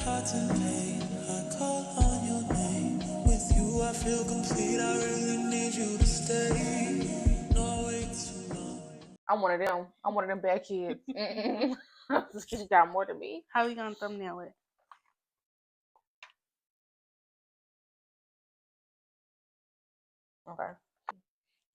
heart's in pain. I call on your name. With you, I feel complete. I really need you to stay. No, wait too long. I'm one of them. I'm one of them bad kids. She got more than me. How are we gonna thumbnail it? Okay.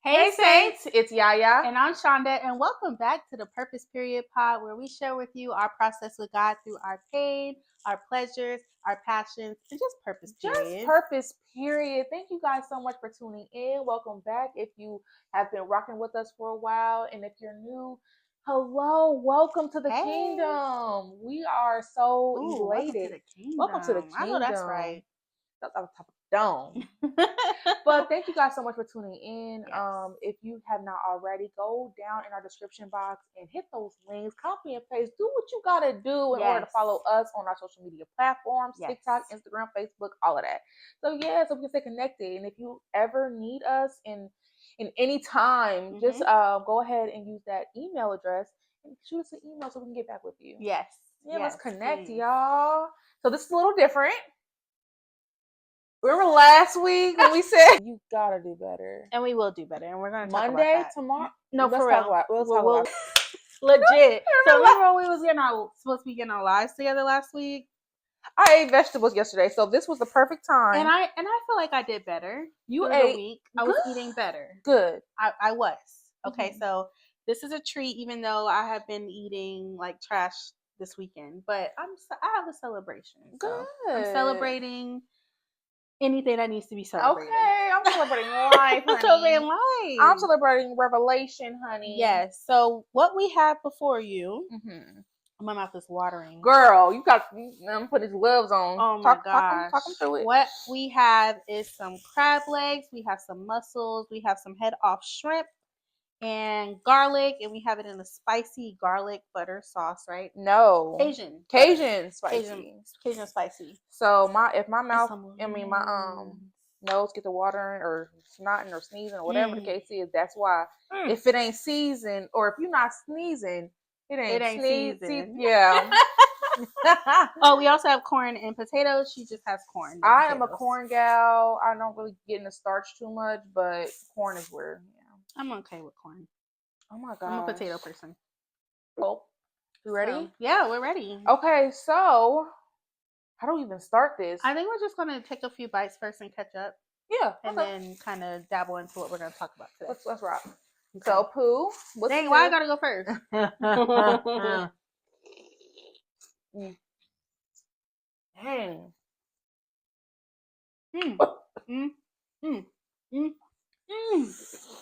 Hey, Saints! It's Yaya. And I'm Shawnda, and welcome back to the Purpose Period Pod, where we share with you our process with God through our pain, our pleasures, our passions, and just purpose period. Just purpose period. Thank you guys so much for tuning in. Welcome back. If you have been rocking with us for a while, and if you're new, hello, welcome to the kingdom. We are so elated. Welcome to the kingdom. I know that's right. That's on top of the dome. But thank you guys so much for tuning in. Yes. If you have not already, go down in our description box and hit those links, copy and paste, do what you gotta do in order to follow us on our social media platforms, TikTok, Instagram, Facebook, all of that. So so we can stay connected. And if you ever need us in any time, just go ahead and use that email address and shoot us an email so we can get back with you. Yes. Let's connect, y'all. So this is a little different. Remember last week when we said you gotta do better, and we will do better, and we're gonna talk Monday, about that tomorrow. No, let's for talk real. about. We'll talk about legit. So remember when we was supposed to be getting our lives together last week? I ate vegetables yesterday, so this was the perfect time. And I feel like I did better. You ate. The week. I was eating better. Good. I was. Okay, so this is a treat, even though I have been eating like trash this weekend. But I have a celebration. So Good. I'm celebrating anything that needs to be celebrated. Okay, I'm celebrating life, honey. I'm celebrating life. I'm celebrating revelation, honey. Yes. So what we have before you, my mouth is watering. Girl, you got. I'm putting these gloves on. Oh my gosh. Talk them through it. What we have is some crab legs. We have some mussels. We have some head off shrimp and garlic, and we have it in a spicy garlic butter sauce, right? No, Cajun spicy. Cajun spicy. So my mouth, my nose get to watering or snotting or sneezing or whatever the case is. That's why. If it ain't seasoned or if you're not sneezing, it ain't seasoned. Yeah. Oh, we also have corn and potatoes. She just has corn. I am a corn gal. I don't really get into starch too much, but corn is where. I'm okay with corn. Oh my god. I'm a potato person. Oh, you ready? So, yeah, we're ready. Okay, so how do we even start this? I think we're just gonna take a few bites first and catch up. Yeah. And then kind of dabble into what we're gonna talk about today. Let's rock. Okay. So Pooh, dang, why I gotta go first?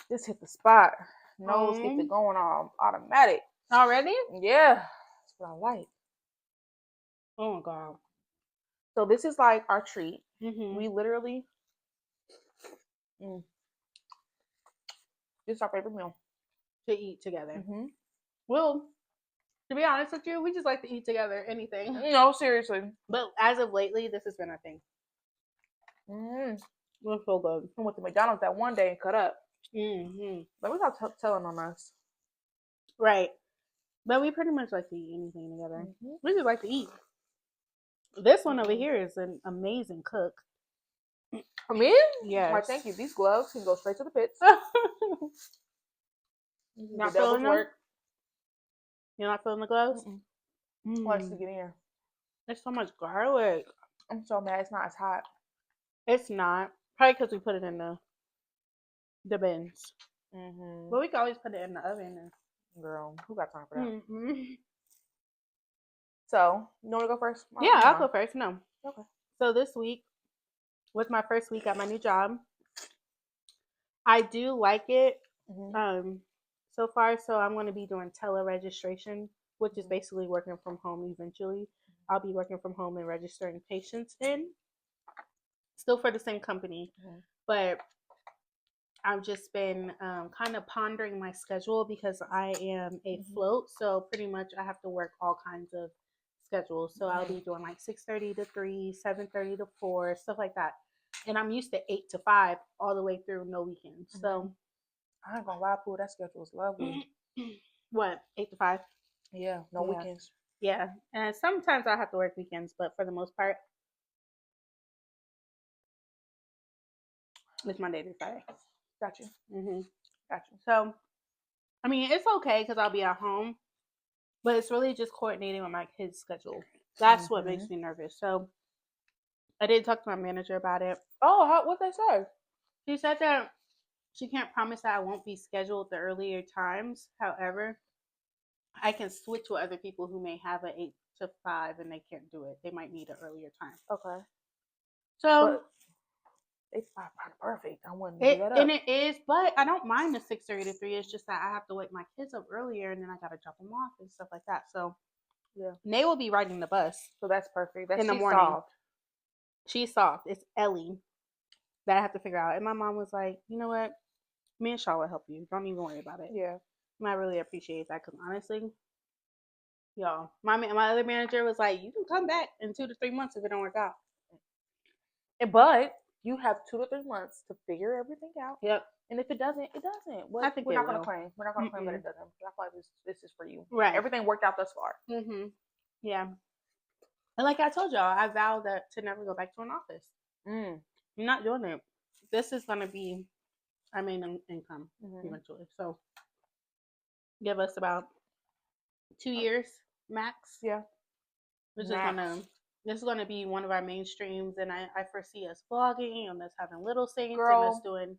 This hit the spot. Nose get the going on automatic. Already? Yeah. That's what I like. Oh my god. So this is like our treat. We literally this is our favorite meal. To eat together. Well, to be honest with you, we just like to eat together anything. No, seriously. But as of lately, this has been our thing. We're so good. I went to McDonald's that one day and cut up. But we stop telling on us. Right. But we pretty much like to eat anything together. We just like to eat. This one over here is an amazing cook. For me? Yes. Why, thank you. These gloves can go straight to the pits. Not feeling them? You're not feeling the gloves? Why does it get in here? There's so much garlic. I'm so mad it's not as hot. It's not. Probably because we put it in the bins. But we can always put it in the oven. Girl, who got time for that? So, you want to go first? Yeah, I'll go first. No. Okay. So this week was my first week at my new job. I do like it. So far, so I'm going to be doing tele-registration, which is basically working from home eventually. I'll be working from home and registering patients in. Still for the same company. But I've just been kind of pondering my schedule because I am a float. So pretty much I have to work all kinds of schedules. So I'll be doing like 6:30 to 3, 7:30 to 4, stuff like that. And I'm used to 8 to 5 all the way through, no weekends. So I ain't gonna lie, Pooh, that schedule is lovely. What, 8 to 5? Yeah, no weekends. Yeah, and sometimes I have to work weekends, but for the most part, it's Monday through Friday. Got you. Got you. So, I mean, it's okay because I'll be at home, but it's really just coordinating with my kids' schedule. That's what makes me nervous. So, I did talk to my manager about it. Oh, what they say? She said that she can't promise that I won't be scheduled the earlier times. However, I can switch with other people who may have an 8 to 5 and they can't do it. They might need an earlier time. Okay. So, But 8 to 5 perfect. I wouldn't give that up. And it is, but I don't mind the 6:30 to 3. It's just that I have to wake my kids up earlier and then I gotta drop them off and stuff like that. So yeah, they will be riding the bus. So that's perfect. That's in the morning. Soft. She's soft. It's Ellie that I have to figure out. And my mom was like, you know what? Me and Shaw will help you. Don't even worry about it. Yeah. And I really appreciate that because honestly, y'all, my other manager was like, you can come back in 2 to 3 months if it don't work out. But you have 2 to 3 months to figure everything out. Yep. And if it doesn't, it doesn't. Well, I think we're not going to claim. We're not going to claim that it doesn't. I feel like this is for you. Right. Everything worked out thus far. Yeah. And like I told y'all, I vowed that to never go back to an office. I'm not doing it. This is going to be our main income eventually. So give us about 2 years max. Yeah. This is gonna be one of our main streams, and I foresee us vlogging and us having little things and us doing.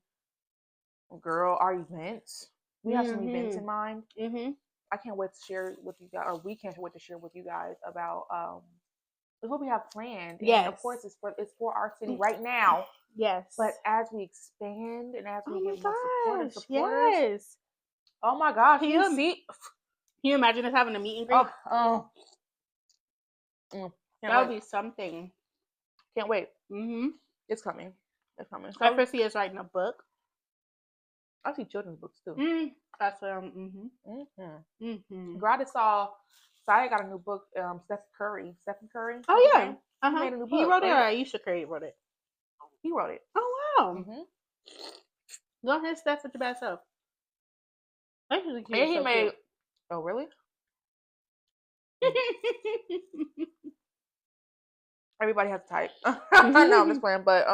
Girl, our events. We have some events in mind. I can't wait to share with you guys, or we can't wait to share with you guys about what we have planned. Yes. And of course, it's for our city right now. Yes. But as we expand and as we get more support and supporters. Yes. Oh my gosh. Can you imagine us having a meet and greet? That would be something. Can't wait. It's coming. It's coming. So, I foresee us writing a book. I see children's books too. That's what I'm. Girl, I just saw. Saya got a new book. Stephen Curry. Oh yeah. He made a new book. He wrote it, or Aisha Curry wrote it. He wrote it. Oh wow. Go ahead, Steph, with your bad self. And he made. Oh really? Everybody has to type. No, I'm just playing, but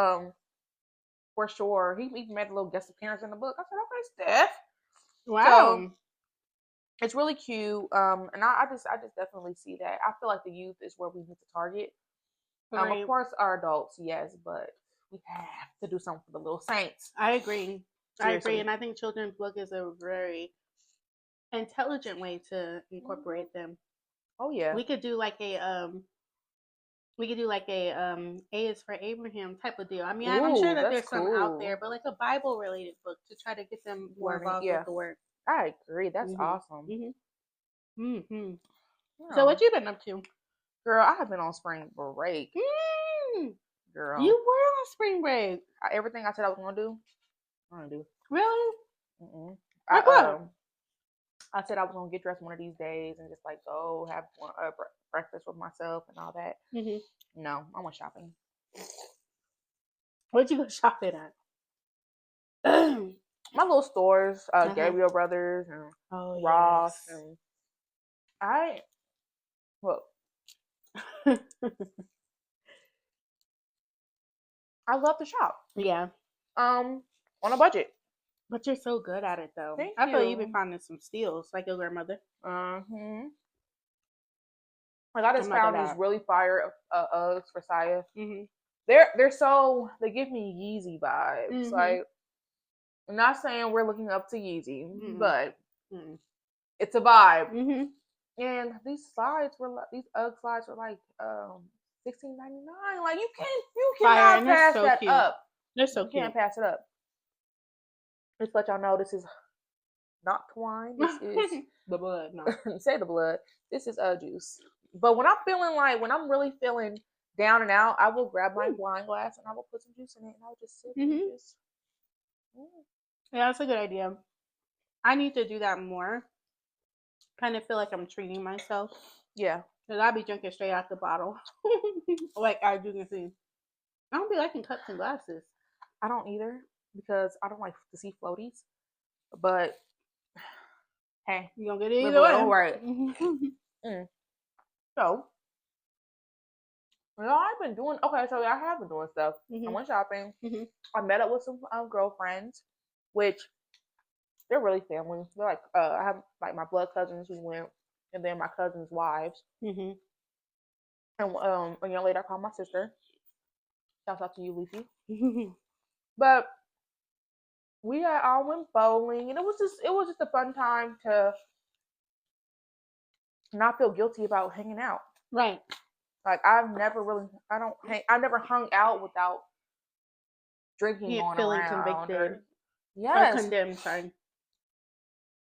for sure, he even made a little guest appearance in the book. I said, okay, Steph. Wow. So, it's really cute. And I just definitely see that. I feel like the youth is where we need to target. Of course, our adults, yes, but we have to do something for the little saints. I agree. Seriously. And I think children's book is a very intelligent way to incorporate them. Oh yeah. We could do like a A is for Abraham type of deal. I mean, I'm sure that there's some out there, but like a Bible related book to try to get them more involved with the word. I agree. That's awesome. So what you been up to? Girl, I have been on spring break. Girl. You were on spring break. Everything I said I was going to do, I'm going to do. Really? Like what? I said I was going to get dressed one of these days and just like go have breakfast with myself and all that. No, I went shopping. Where'd you go shopping at? My little stores, Gabriel Brothers and Ross. And I love to shop. Yeah. On a budget. But you're so good at it, though. Thank I you. feel you've been finding some steals, like your grandmother. Like I just found these really fire Uggs for Saya. They give me Yeezy vibes. Like, I'm not saying we're looking up to Yeezy, but it's a vibe. And these Ugg slides were like $16.99. Like you cannot pass that up. They're so cute. You can't pass it up. Just to let y'all know, this is not twine. This is the blood. No, say the blood. This is juice. But when I'm really feeling down and out, I will grab my wine glass and I will put some juice in it, and I'll just sip and just. Yeah, that's a good idea. I need to do that more. Kind of feel like I'm treating myself. Yeah, because I'll be drinking straight out the bottle, like I do can see. I don't be liking cups and glasses. I don't either because I don't like to see floaties. But hey, you gonna get it either way, right? So, I've been doing okay. So I have been doing stuff. I went shopping. I met up with some girlfriends, which they're really family. They're like I have like my blood cousins who went, and then my cousins' wives, and a young lady I call my sister. Shouts out to you, Leafy. But we all went bowling, and it was just a fun time to not feel guilty about hanging out. Right. Like I've never hung out without drinking on feeling around convicted. or Condemned, sorry.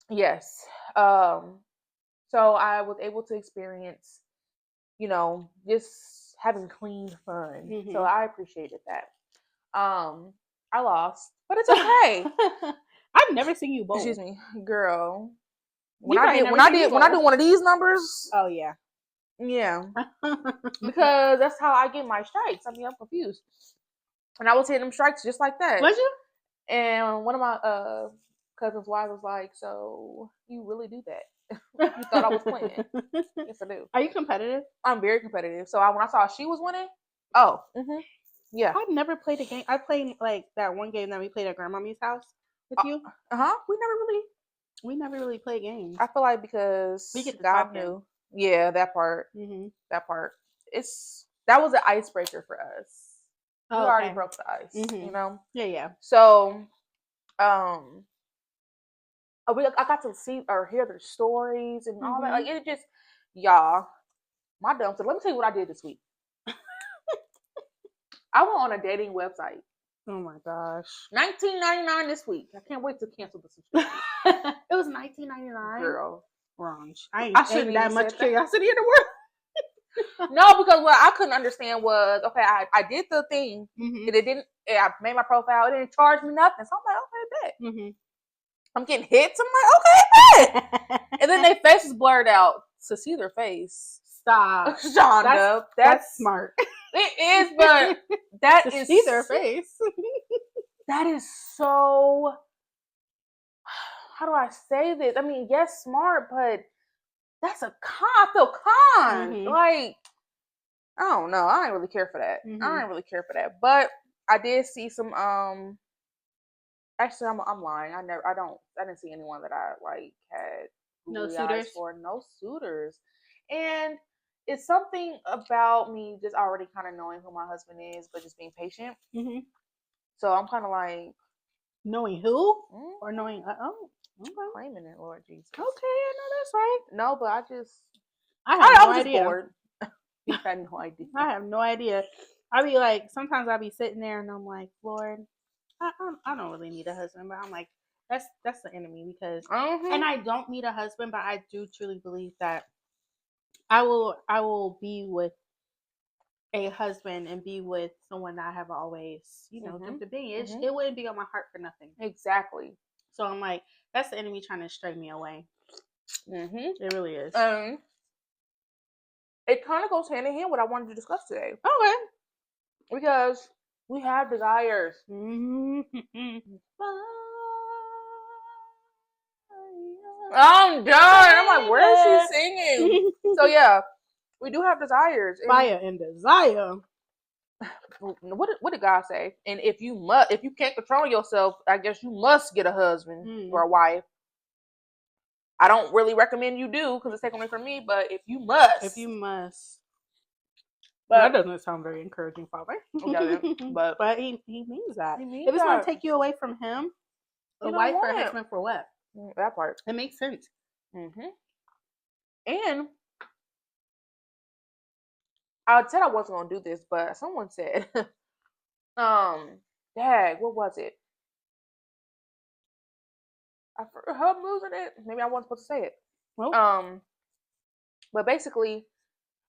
Yes. So I was able to experience, just having clean fun. So I appreciated that. I lost, but it's okay. I've never seen you bowl. Excuse me, girl. When I do one of these numbers. Oh yeah. Yeah. Because that's how I get my strikes. I mean, I'm confused. And I was hitting them strikes just like that. Was you? And one of my cousin's wife was like, "So you really do that? You thought I was playing?" Yes, I do. Are you competitive? I'm very competitive. So when I saw she was winning, yeah. I've never played a game. I played like that one game that we played at Grandmommy's house with you. We never really played games. I feel like because we get to God knew. Yeah, that part. That part. That was an icebreaker for us. We already broke the ice, you know? Yeah. So, I got to see or hear their stories and all that. Like, it just, y'all, my dumb stuff. Let me tell you what I did this week. I went on a dating website. Oh my gosh. $19.99 this week. I can't wait to cancel the subscription. It was $19.99? Girl. Wrong. I shouldn't that much curiosity in the world. No, because what I couldn't understand was, okay, I did the thing, and it didn't, I made my profile, it didn't charge me nothing. So I'm like, okay, bet. I'm getting hits. I'm like, okay, bet. And then their face is blurred out to see their face. Stop. Shawnda. That's smart. It is, but that to is see their face. That is so, how do I say this? I mean, yes, smart, but that's a con. I feel con. Like, I don't know. I didn't really care for that. I didn't really care for that. But I did see some actually I'm lying. I didn't see anyone that I like had no suitors for. No suitors. And it's something about me just already kind of knowing who my husband is, but just being patient. So I'm kind of like knowing who or knowing okay. Claiming it, Lord Jesus. Okay, I know that's right. No, but I have no idea. Just bored. You had no idea. I have no idea. I be like, sometimes I be sitting there and I'm like, Lord, I don't really need a husband, but I'm like, that's the enemy because, and I don't need a husband, but I do truly believe that I will be with a husband and be with someone that I have always, dreamt of being. It wouldn't be on my heart for nothing. Exactly. So I'm like, that's the enemy trying to stray me away. It really is. It kind of goes hand in hand with what I wanted to discuss today. Okay. Because we have desires. I'm done. I'm like, where is she singing? So yeah, we do have desires. Fire and desire. What did God say? And if you can't control yourself, I guess you must get a husband or a wife. I don't really recommend you do because it's taken away from me. But if you must, but that doesn't sound very encouraging, Father. But he means that. If it's going to take you away from him, a wife or a husband for what? That part. It makes sense. And I said I wasn't gonna do this, but someone said, Dad, what was it? I forgot how I'm losing it. Maybe I wasn't supposed to say it. Oh. But basically,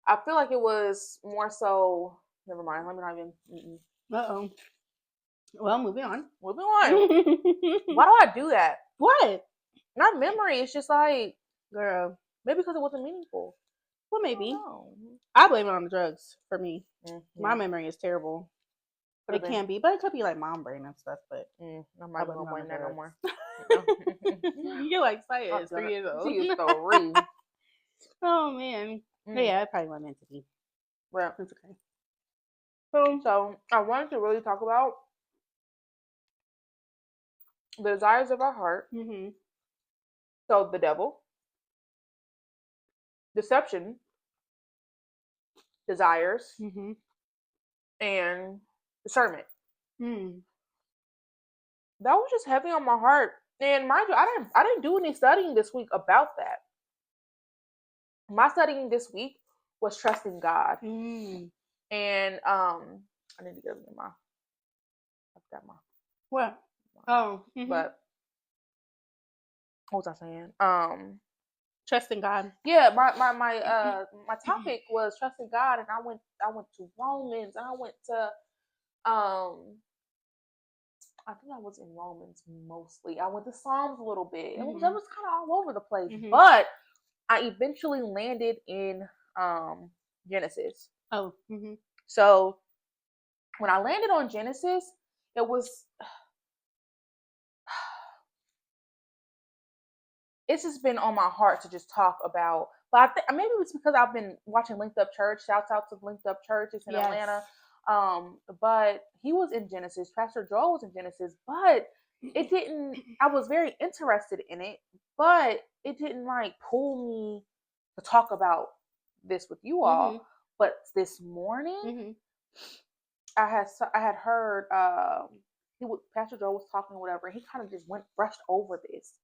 I feel like it was more so. Never mind. Let me not even. Uh-oh. Well, moving on. Why do I do that? What? Not memory. It's just like, girl, maybe because it wasn't meaningful. Well, maybe. I blame it on the drugs for me. My memory is terrible. It can be, but it could be like mom brain and stuff. But I'm not going to blame that no more. You're like, Saya is 3 years old. She is 3. Oh man. Yeah, it probably wasn't meant to be. Well, It's okay. so I wanted to really talk about the desires of our heart. Mm-hmm. So the devil, deception, desires, Mm-hmm. and discernment. Mm. That was just heavy on my heart. And mind you, I didn't do any studying this week about that. My studying this week was trusting God. Mm. And I need to get my I've got my What? Oh. Mm-hmm. but what was I saying? Trusting God. Yeah, my topic was trusting God, and I went to Romans, and I went to I think I was in Romans mostly. I went to Psalms a little bit. It was kind of all over the place, but I eventually landed in Genesis. Oh. Mm-hmm. So when I landed on Genesis, it was it's just been on my heart to just talk about. But I think maybe it's because I've been watching Linked Up Church. Shouts out to Linked Up Church. It's in Atlanta. But he was in Genesis. Pastor Joel was in Genesis, but it didn't. I was very interested in it, but it didn't like pull me to talk about this with you all. But this morning, I had heard Pastor Joel was talking or whatever. And he kind of just brushed over this.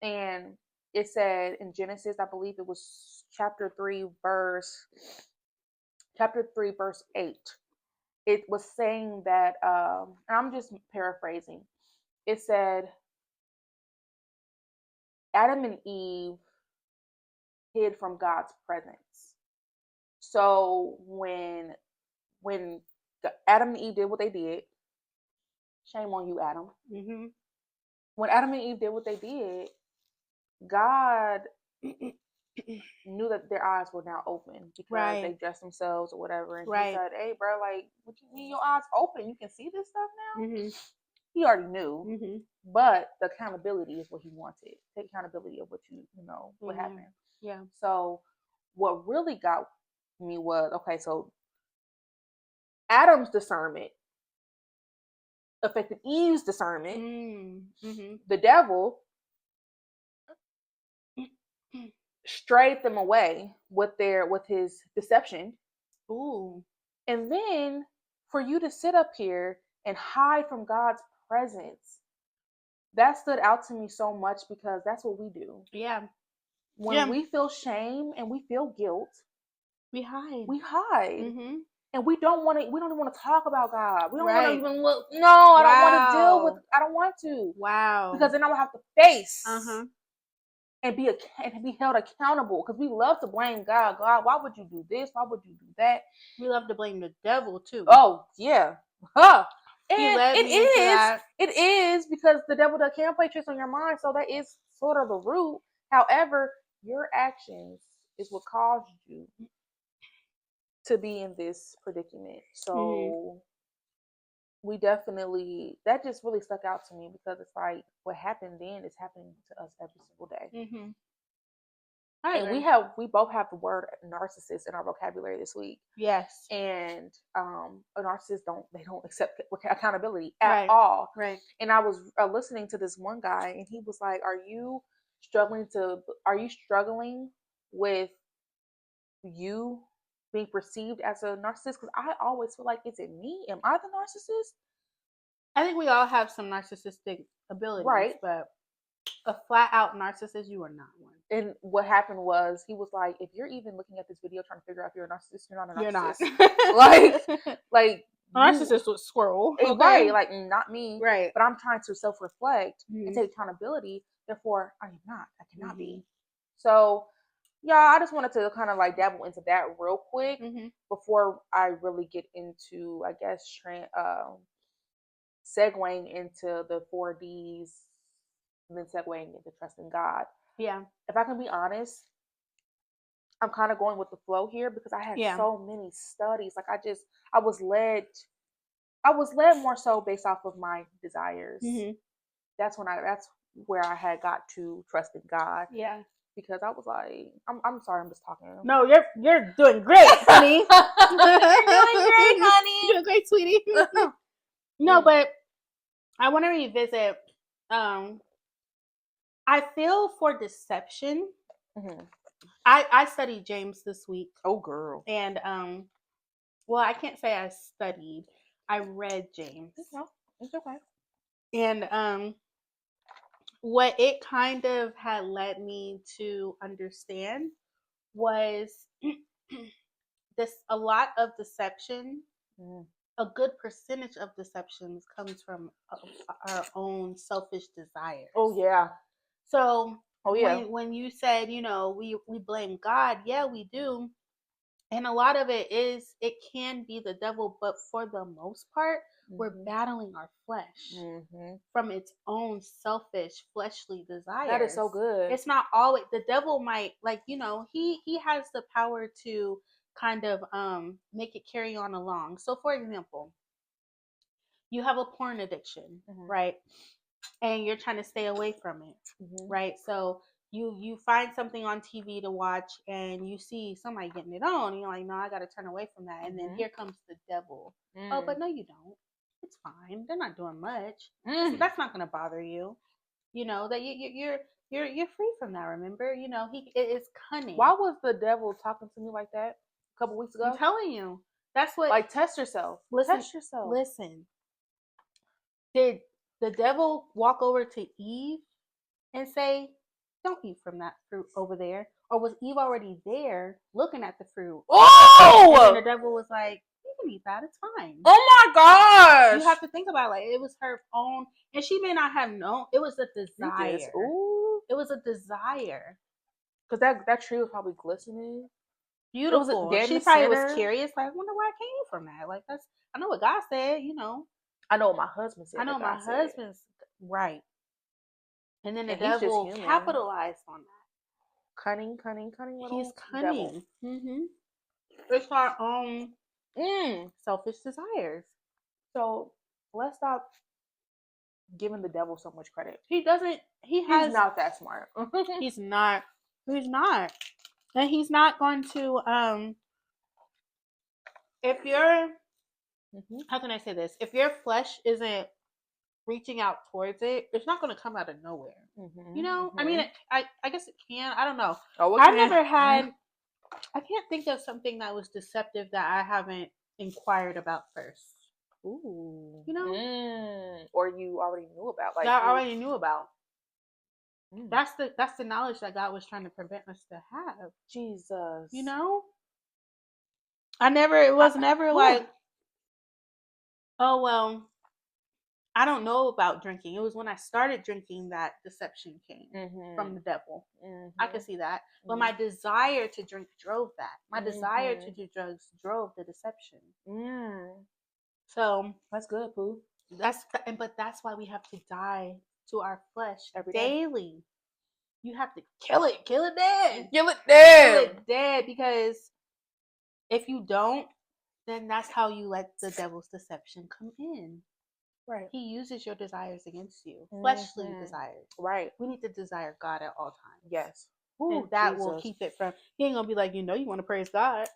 And it said in Genesis, I believe it was chapter 3, verse 8. It was saying that, and I'm just paraphrasing. It said, Adam and Eve hid from God's presence. So when Adam and Eve did what they did, shame on you, Adam. Mm-hmm. When Adam and Eve did what they did, God knew that their eyes were now open because they dressed themselves or whatever. And he said, hey, bro, like, what you mean your eyes open? You can see this stuff now? Mm-hmm. He already knew. But the accountability is what he wanted. Take accountability of what what happened. Yeah. So what really got me was, okay, so Adam's discernment affected Eve's discernment. The devil strayed them away with his deception. Ooh. And then for you to sit up here and hide from God's presence, that stood out to me so much because that's what we do. Yeah. When we feel shame and we feel guilt, we hide. Mm-hmm. And we don't even want to talk about God. We don't want to even look. No, I don't want to deal with. I don't want to. Wow. Because then I will have to face and be held accountable. Because we love to blame God. God, why would you do this? Why would you do that? We love to blame the devil too. Oh yeah. Huh. And it is because the devil can play tricks on your mind. So that is sort of the root. However, your actions is what caused you to be in this predicament. So we definitely, that just really stuck out to me because it's like what happened then is happening to us every single day. And we both have the word narcissist in our vocabulary this week. Yes. And a narcissist don't accept accountability at all. Right. And I was listening to this one guy and he was like, are you struggling with you being perceived as a narcissist? Because I always feel like, is it me? Am I the narcissist? I think we all have some narcissistic abilities, but a flat out narcissist, you are not one. And what happened was he was like, if you're even looking at this video trying to figure out if you're a narcissist, you're not a narcissist. You're not. like narcissist was squirrel. Okay? Right, like not me. Right. But I'm trying to self-reflect and take accountability. Therefore, I am not. I cannot be. So yeah, I just wanted to kind of like dabble into that real quick before I really get into, I guess, segueing into the 4Ds and then segueing into trusting God. Yeah. If I can be honest, I'm kind of going with the flow here because I had so many studies. Like I was led more so based off of my desires. That's where I had got to trusting God. Yeah. because I was like, I'm sorry, I'm just talking. No, you're doing great, honey. You're doing great, honey. You're doing great, sweetie. No, but I want to revisit. I feel for deception. Mm-hmm. I studied James this week. Oh, girl. And well, I can't say I studied. I read James. It's okay. And what it kind of had led me to understand was a lot of deception. A good percentage of deceptions comes from our own selfish desires. Oh yeah. So when you said, we blame God, yeah, we do. And a lot of it can be the devil, but for the most part, we're battling our flesh from its own selfish fleshly desires. That is so good. It's not always, the devil might, he has the power to kind of make it carry on along. So for example, you have a porn addiction, right? And you're trying to stay away from it, right? So you find something on TV to watch and you see somebody getting it on, and you're like, no, I got to turn away from that. And then here comes the devil. Oh, but no, you don't. It's fine. They're not doing much. So that's not going to bother you. That you're free from that. Remember, it is cunning. Why was the devil talking to me like that a couple weeks ago? I'm telling you, that's what. Like, test yourself. Test yourself. Listen. Did the devil walk over to Eve and say, don't eat from that fruit over there? Or was Eve already there looking at the fruit? Oh! And then the devil was like, you can eat that, it's fine. Oh my gosh! You have to think about it was her own, and she may not have known. It was a desire. It was a desire. Because that tree was probably glistening. Beautiful. She probably was curious, like, I wonder where I came from that. Like, I know what God said, I know what my husband said. I know my husband's right. And then the devil capitalized on that. Cunning. He's cunning. It's our own selfish desires. So let's stop giving the devil so much credit. He's not that smart. He's not. And he's not going to if you're how can I say this? If your flesh isn't reaching out towards it, it's not going to come out of nowhere. I mean, I guess it can. I don't know. I've never had. I can't think of something that was deceptive that I haven't inquired about first. Ooh. Or you already knew about. Like, that I already knew about. That's the knowledge that God was trying to prevent us to have. Jesus. It was never like, oh, well, I don't know about drinking. It was when I started drinking that deception came from the devil. I could see that. But my desire to drink drove that. My desire to do drugs drove the deception. So that's good, Pooh. But that's why we have to die to our flesh daily. You have to kill it dead. Kill it dead, because if you don't, then that's how you let the devil's deception come in. Right. He uses your desires against you. Fleshly desires. Right. We need to desire God at all times. Yes. And that will keep it from, he ain't gonna be like, you want to praise God.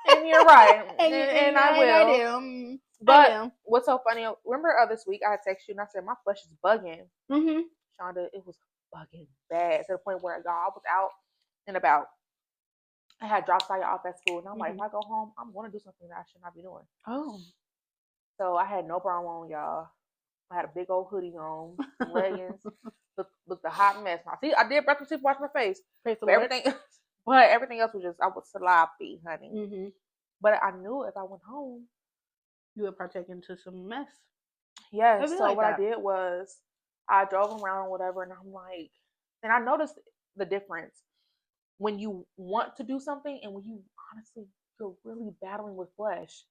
And you're right. and I will. I do. But what's so funny, remember this week I had texted you and I said my flesh is bugging. Shawnda, it was bugging bad to the point where I was out and about. I had dropped Saya off at school and I'm like, if I go home, I'm going to do something that I should not be doing. Oh. So I had no bra on, y'all. I had a big old hoodie on, leggings. Looked a hot mess. Now, see, I did brush my teeth, wash my face. But everything else was just, I was sloppy, honey. But I knew if I went home, you would partake into some mess. Yes. So what I did was I drove around or whatever, and I'm like, and I noticed the difference when you want to do something and when you honestly you're really battling with flesh.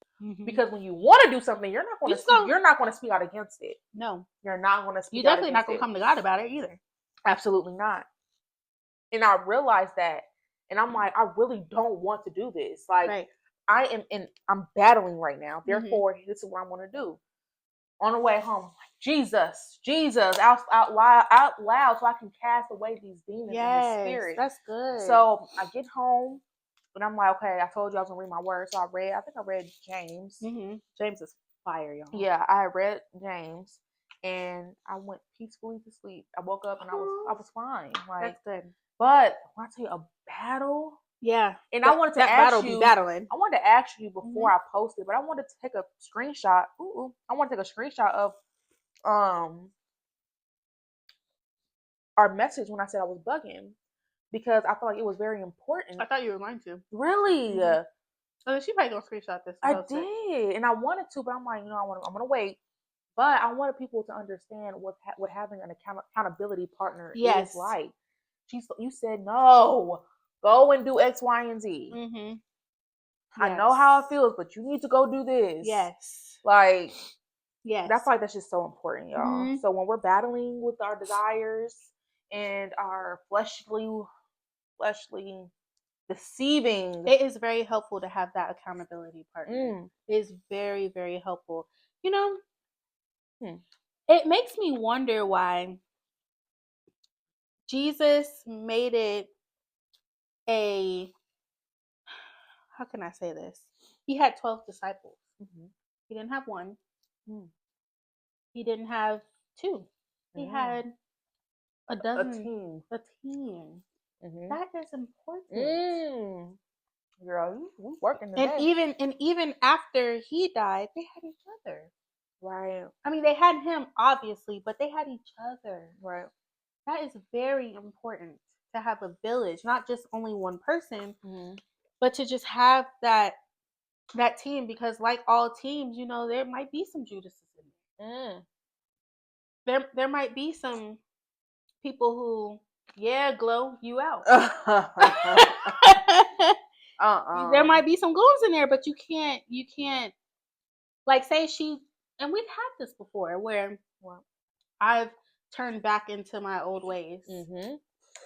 Because when you want to do something, you're not going to speak out against it. No, you're not going to speak. You're definitely not going to come to God about it either. Absolutely not. And I realized that, and I'm like, I really don't want to do this. Like, I'm battling right now. Therefore, this is what I want to do. On the way home, I'm like, Jesus, out loud, so I can cast away these demons in the spirit. That's good. So I get home, and I'm like, okay, I told you I was gonna read my word, so I think I read James. James is fire, y'all. Yeah, I read James, and I went peacefully to sleep. I woke up and I was fine. Like, that's good. But when I tell you a battle, yeah, and I wanted to ask you, battling. I wanted to ask you before I posted, but I wanted to take a screenshot. I want to take a screenshot of our message when I said I was bugging, because I felt like it was very important. I thought you were going to. Really? Oh, she probably gonna screenshot this. I did, and I wanted to, but I'm like, I'm gonna wait. But I wanted people to understand what having an accountability partner is like. You said no, go and do X, Y, and Z. I know how it feels, but you need to go do this. Like, that's why that's just so important, y'all. So when we're battling with our desires and our fleshly deceiving, it is very helpful to have that accountability partner. It is very, very helpful. You know, it makes me wonder why Jesus made it how can I say this? He had 12 disciples. He didn't have one. He didn't have two. He had a dozen. A team. That is important. Girl, we working today. And even after he died, they had each other. Right. I mean, they had him obviously, but they had each other. Right. That is very important, to have a village, not just only one person, but to just have that team, because like all teams, you know, there might be some Judases in there. There might be some people who, glow you out. There might be some goons in there, but you can't like say and we've had this before where I've turned back into my old ways.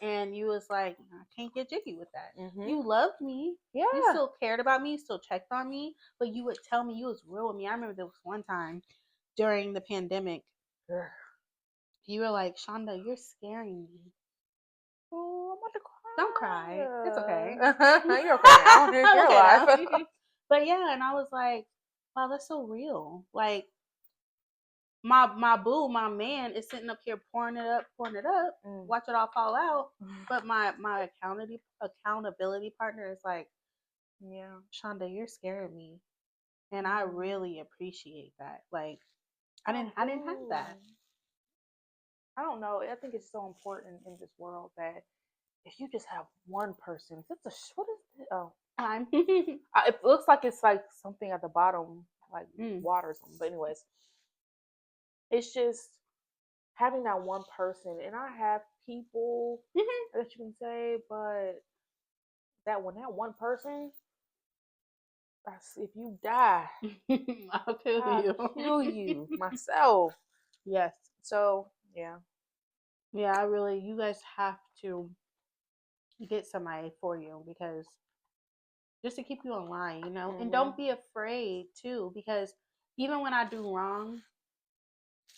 And you was like, I can't get jiggy with that. You loved me. You still cared about me. You still checked on me. But you would tell me, you was real with me. I remember there was one time during the pandemic. You were like, Shawnda, you're scaring me. Oh, I'm about to cry. Don't cry. It's okay. You're okay now. You're alive. But yeah, and I was like, wow, that's so real. Like, my boo, my man, is sitting up here pouring it up, watch it all fall out. But my accountability partner is like, Shawnda, you're scaring me, and I really appreciate that. Like, I didn't have that. I don't know. I think it's so important in this world that if you just have one person, what is it? Oh, time. It looks like it's like something at the bottom, like water or something. But anyways, it's just having that one person, and I have people that you can say, but that one person, if you die, I'll kill you myself. Yes. So yeah, you guys have to get somebody for you, because just to keep you in line, you know. And don't be afraid too, because even when I do wrong,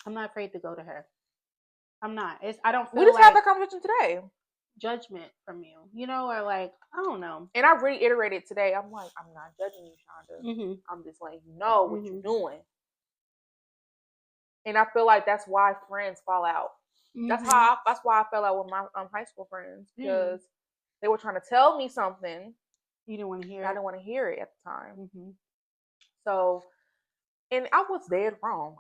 I'm not afraid to go to her. I'm not. I don't feel we just like had that conversation today. Judgment from you, you know, or like, I don't know. And I reiterated today. I'm like, I'm not judging you, Shawnda. I'm just letting you know what you're doing. And I feel like that's why friends fall out. That's why I fell out with my high school friends, because they were trying to tell me something. You didn't want to hear it. I didn't want to hear it at the time. So, and I was dead wrong.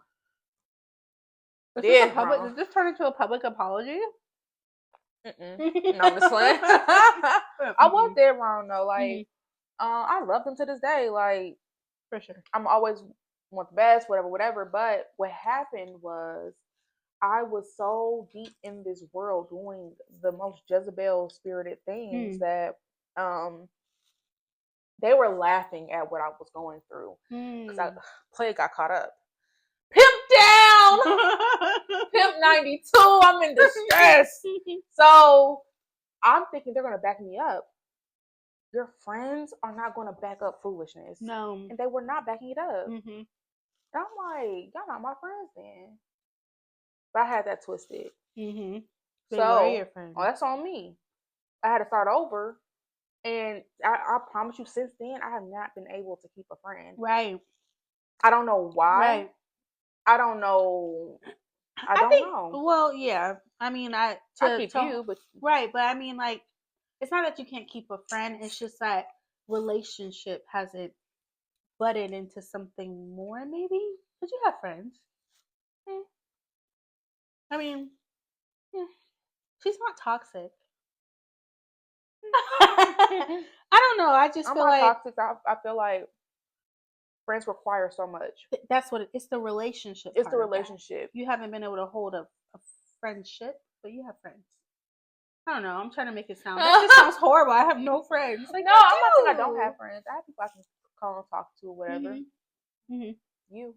Did this turn into a public apology? No, I'm just playing. I was dead wrong though. Like, I love them to this day. Like, for sure, I'm always want the best, whatever. But what happened was, I was so deep in this world doing the most Jezebel spirited things that they were laughing at what I was going through, because Plague got caught up. Pimp down, Pimp 92. I'm in distress. So I'm thinking they're gonna back me up. Your friends are not gonna back up foolishness. No, and they were not backing it up. And I'm like, y'all not my friends then. But I had that twisted. Mm-hmm. They So were your friends. that's on me. I had to start over. And I promise you, since then, I have not been able to keep a friend. Right. I don't know why. Right. I don't know. I don't think, know. well, yeah. I mean, I keep you, but right, but I mean, like, it's not that you can't keep a friend. It's just that relationship hasn't butted into something more, maybe. Because you have friends. I mean, she's not toxic. I don't know. I just I'm feel not like toxic. I feel like friends require so much. that's what it's the relationship. It's the part of that. relationship. You haven't been able to hold a friendship, but you have friends. I don't know. I'm trying to make it sound. That just sounds horrible. I have no friends. Like, No, I'm not saying I don't have friends. I have people I can call and talk to, or whatever. Mm-hmm. You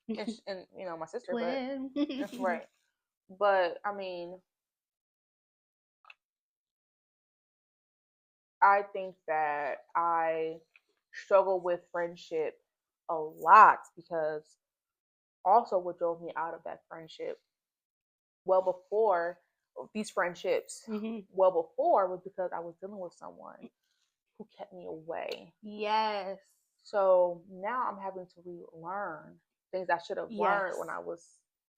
and you know my sister, Twin. but that's right. But I mean, I think that I struggle with friendship a lot because also what drove me out of that friendship well before these friendships well before was because I was dealing with someone who kept me away. Yes. So now I'm having to relearn things I should have learned when I was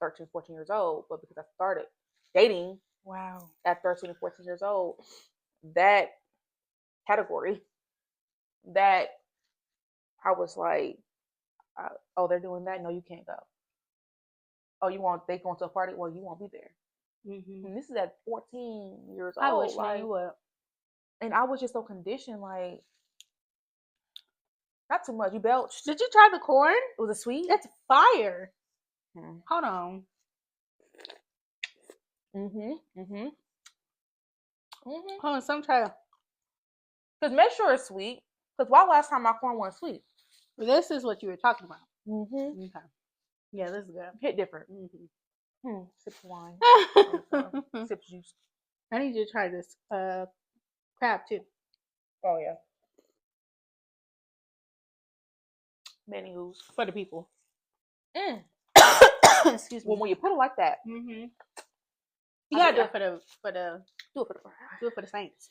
13, 14 years old, but because I started dating at 13 and 14 years old, that category, that I was like, oh, they're doing that? No, you can't go. Oh, they going to a party? Well, you won't be there. And this is at 14 years old. I wish like, you would. And I was just so conditioned, like, not too much. You belched. Did you try the corn? Was it sweet? It's fire. Hold on. Hold on, some try. Because make sure it's sweet. Because why last time my corn wasn't sweet? This is what you were talking about. Okay. Yeah, this is good. Hit different. Sip wine. Sip juice. I need you to try this crab too. Oh yeah. Many who's for the people. Excuse me. Well, when you put it like that, you gotta do it for the saints. Do it for the saints.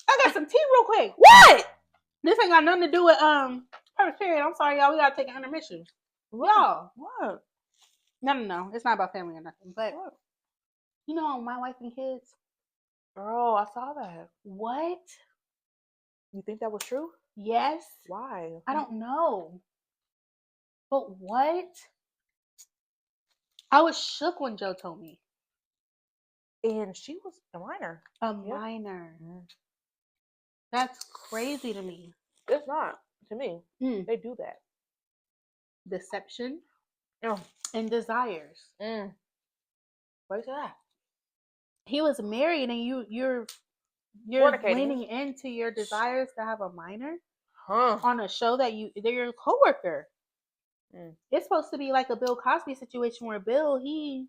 I got some tea real quick. What? This ain't got nothing to do with Purpose Period. I'm sorry, y'all. We gotta take an intermission. Y'all. What? No. It's not about family or nothing. But you know, my wife and kids. Girl, I saw that. What? You think that was true? Yes. Why? I don't know. But what? I was shook when Joe told me. And she was a minor. A minor. That's crazy to me. It's not to me. They do that. Deception and desires. What's that? He was married, and you're leaning into your desires to have a minor on a show that they're your coworker. It's supposed to be like a Bill Cosby situation where Bill, you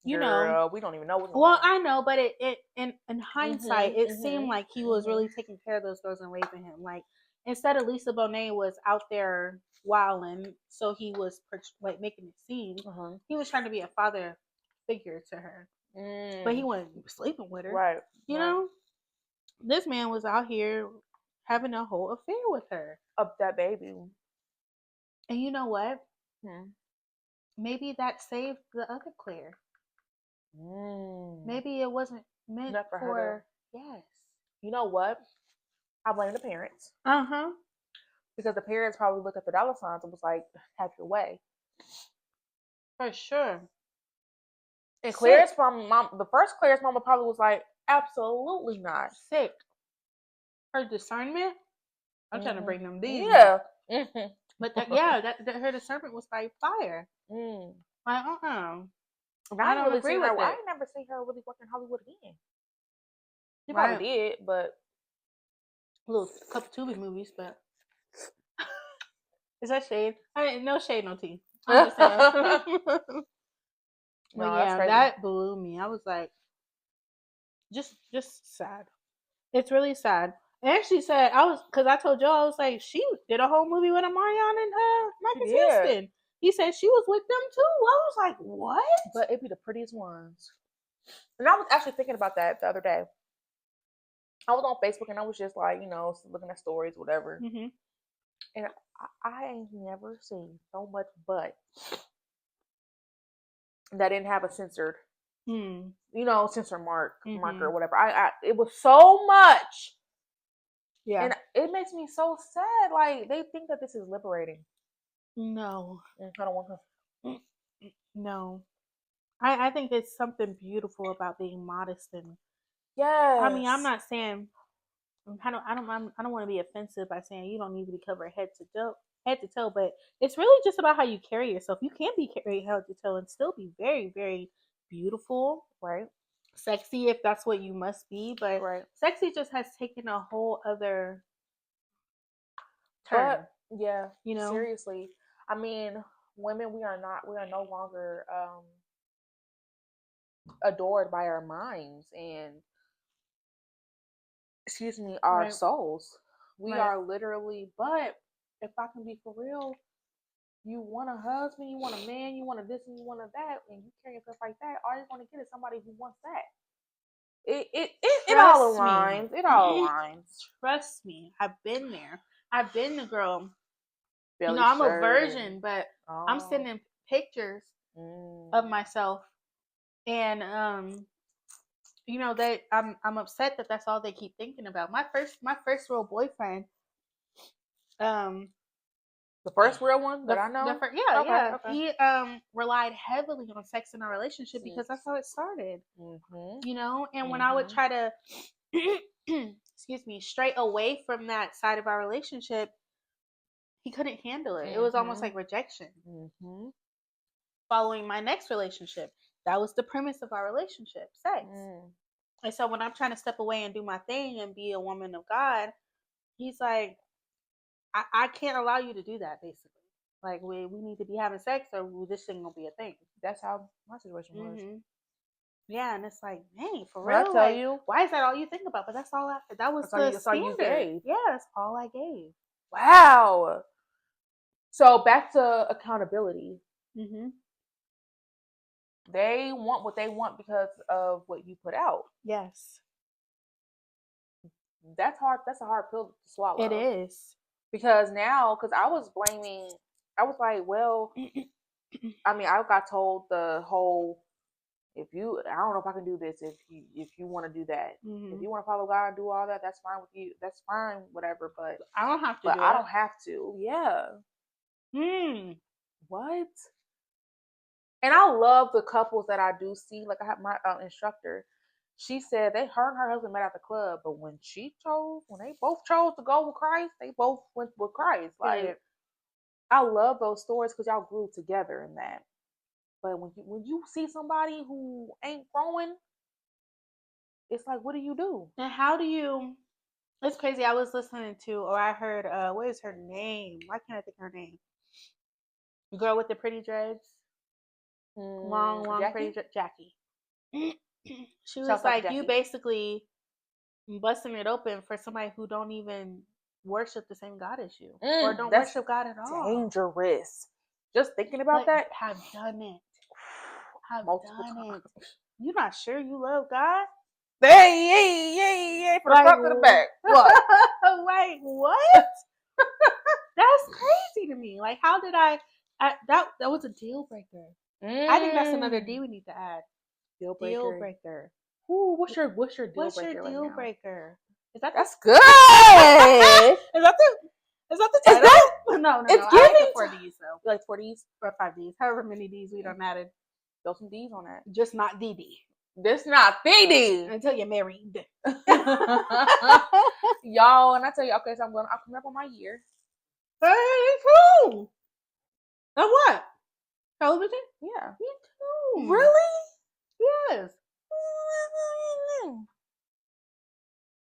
know, we don't even know what's going on. I know, but it in hindsight, it seemed like he was really taking care of those girls and raising him. Like, instead of Lisa Bonet was out there wilding, so he was like making it seem he was trying to be a father figure to her, but he wasn't sleeping with her. Right. You know, this man was out here having a whole affair with her. Of that baby. And you know what? Maybe that saved the other Claire. Maybe it wasn't meant for her. Yes. You know what? I blame the parents. Because the parents probably looked at the dollar signs and was like, have your way. For sure. And Claire's mom, the first Claire's mama probably was like, absolutely not. Sick. Her discernment? I'm trying to bring them these. Yeah. But her discernment was like fire. Like, I don't agree with it. I ain't never seen her really work in Hollywood again. She probably did, but a little couple Tubi movies, but is that shade? I mean, no shade, no tea. I'm just saying. But yeah, that blew me. I was like, just sad. It's really sad. And she said, because I told Joe, I was like, she did a whole movie with Amarion and Marcus Houston. He said she was with them too. I was like, what? But it'd be the prettiest ones. And I was actually thinking about that the other day. I was on Facebook and I was just like, looking at stories, whatever. Mm-hmm. And I ain't never seen so much butt that didn't have a censored, censor marker or whatever. It was so much. Yeah. And it makes me so sad. Like, they think that this is liberating. No. I don't want to. No. I think it's something beautiful about being modest and. Yes. I mean, I'm not saying. I don't want to be offensive by saying you don't need to be covered head to toe, but it's really just about how you carry yourself. You can be carried head to toe and still be very, very beautiful, right? Sexy if that's what you must be, but sexy just has taken a whole other turn. But yeah, seriously. I mean, women, we are no longer adored by our minds and our souls. We are literally, but if I can be for real, you want a husband, you want a man, you want a this and you want a that, and you carry yourself like that, all you're gonna get is somebody who wants that. It all aligns. It all aligns. Trust me. I've been there. I've been the girl. I'm a virgin, but I'm sending pictures of myself, and that I'm upset that that's all they keep thinking about. My first real boyfriend, the first real one that I know. Okay. He relied heavily on sex in our relationship because that's how it started. And when I would try to, excuse me, stray away from that side of our relationship, he couldn't handle it. It was almost like rejection. Following my next relationship, that was the premise of our relationship, sex. And so when I'm trying to step away and do my thing and be a woman of God, he's like, I can't allow you to do that, basically. Like, we need to be having sex or this thing will be a thing. That's how my situation was. Yeah, and it's like, dang, for real? I tell you. Why is that all you think about? But that's all that was the standard. All you gave. Yeah, that's all I gave. Wow. So back to accountability. They want what they want because of what you put out. Yes. That's hard. That's a hard pill to swallow. It is. Because I was blaming, I was like, well, I mean, I got told the whole, I don't know if I can do this, if you want to do that. If you want to follow God and do all that, that's fine with you. That's fine, whatever. But I don't have to But I don't have to. Yeah. What? And I love the couples that I do see. Like, I have my instructor. She said her and her husband met at the club, but when they both chose to go with Christ, they both went with Christ. Like, I love those stories because y'all grew together in that. But when you see somebody who ain't growing, it's like, what do you do? And how do you? It's crazy. I was listening to, or I heard, what is her name? Why can't I think of her name? The girl with the pretty dreads. Long, Jackie? pretty dreads. Jackie. She was like, Jackie. You basically busting it open for somebody who don't even worship the same God as you. Or don't worship God at all. Dangerous. Just thinking about that. Have done it. Multiple times. You're not sure you love God? Hey, from the front to the back. What? Like, what? That's crazy to me. Like, how did that was a deal breaker. I think that's another D we need to add. Deal breaker. Ooh, what's your deal breaker? What's your deal breaker? That's good. Is that the title? No. It's I like the 4 Ds though. You like 4 Ds or 5 Ds? However many Ds we done added. Throw some D's on that. Just not DD. This not DD until you're married. Y'all, and I tell you, okay, so I'm coming up on my year. Hey, cool. Of what? Television? Yeah. Me too. Really? Yes.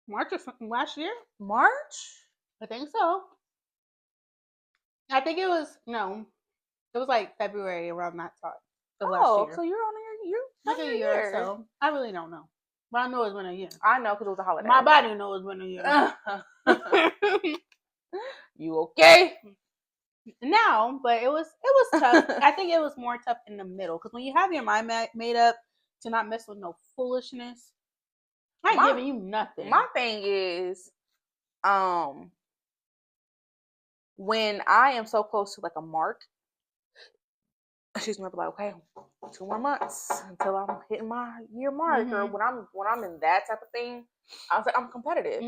March or something last year? March? I think so. I think it was like February around that time of last year. So you're on like a year or so. I really don't know. But I know it's been a year. I know because it was a holiday. My body knows it's been a year. You okay? No, but it was tough. I think it was more tough in the middle because when you have your mind made up to not mess with no foolishness, I ain't giving you nothing. My thing is, when I am so close to like a mark, excuse me, I'll be like, okay, 2 more months until I'm hitting my year mark, or when I'm in that type of thing, I was like, I'm competitive.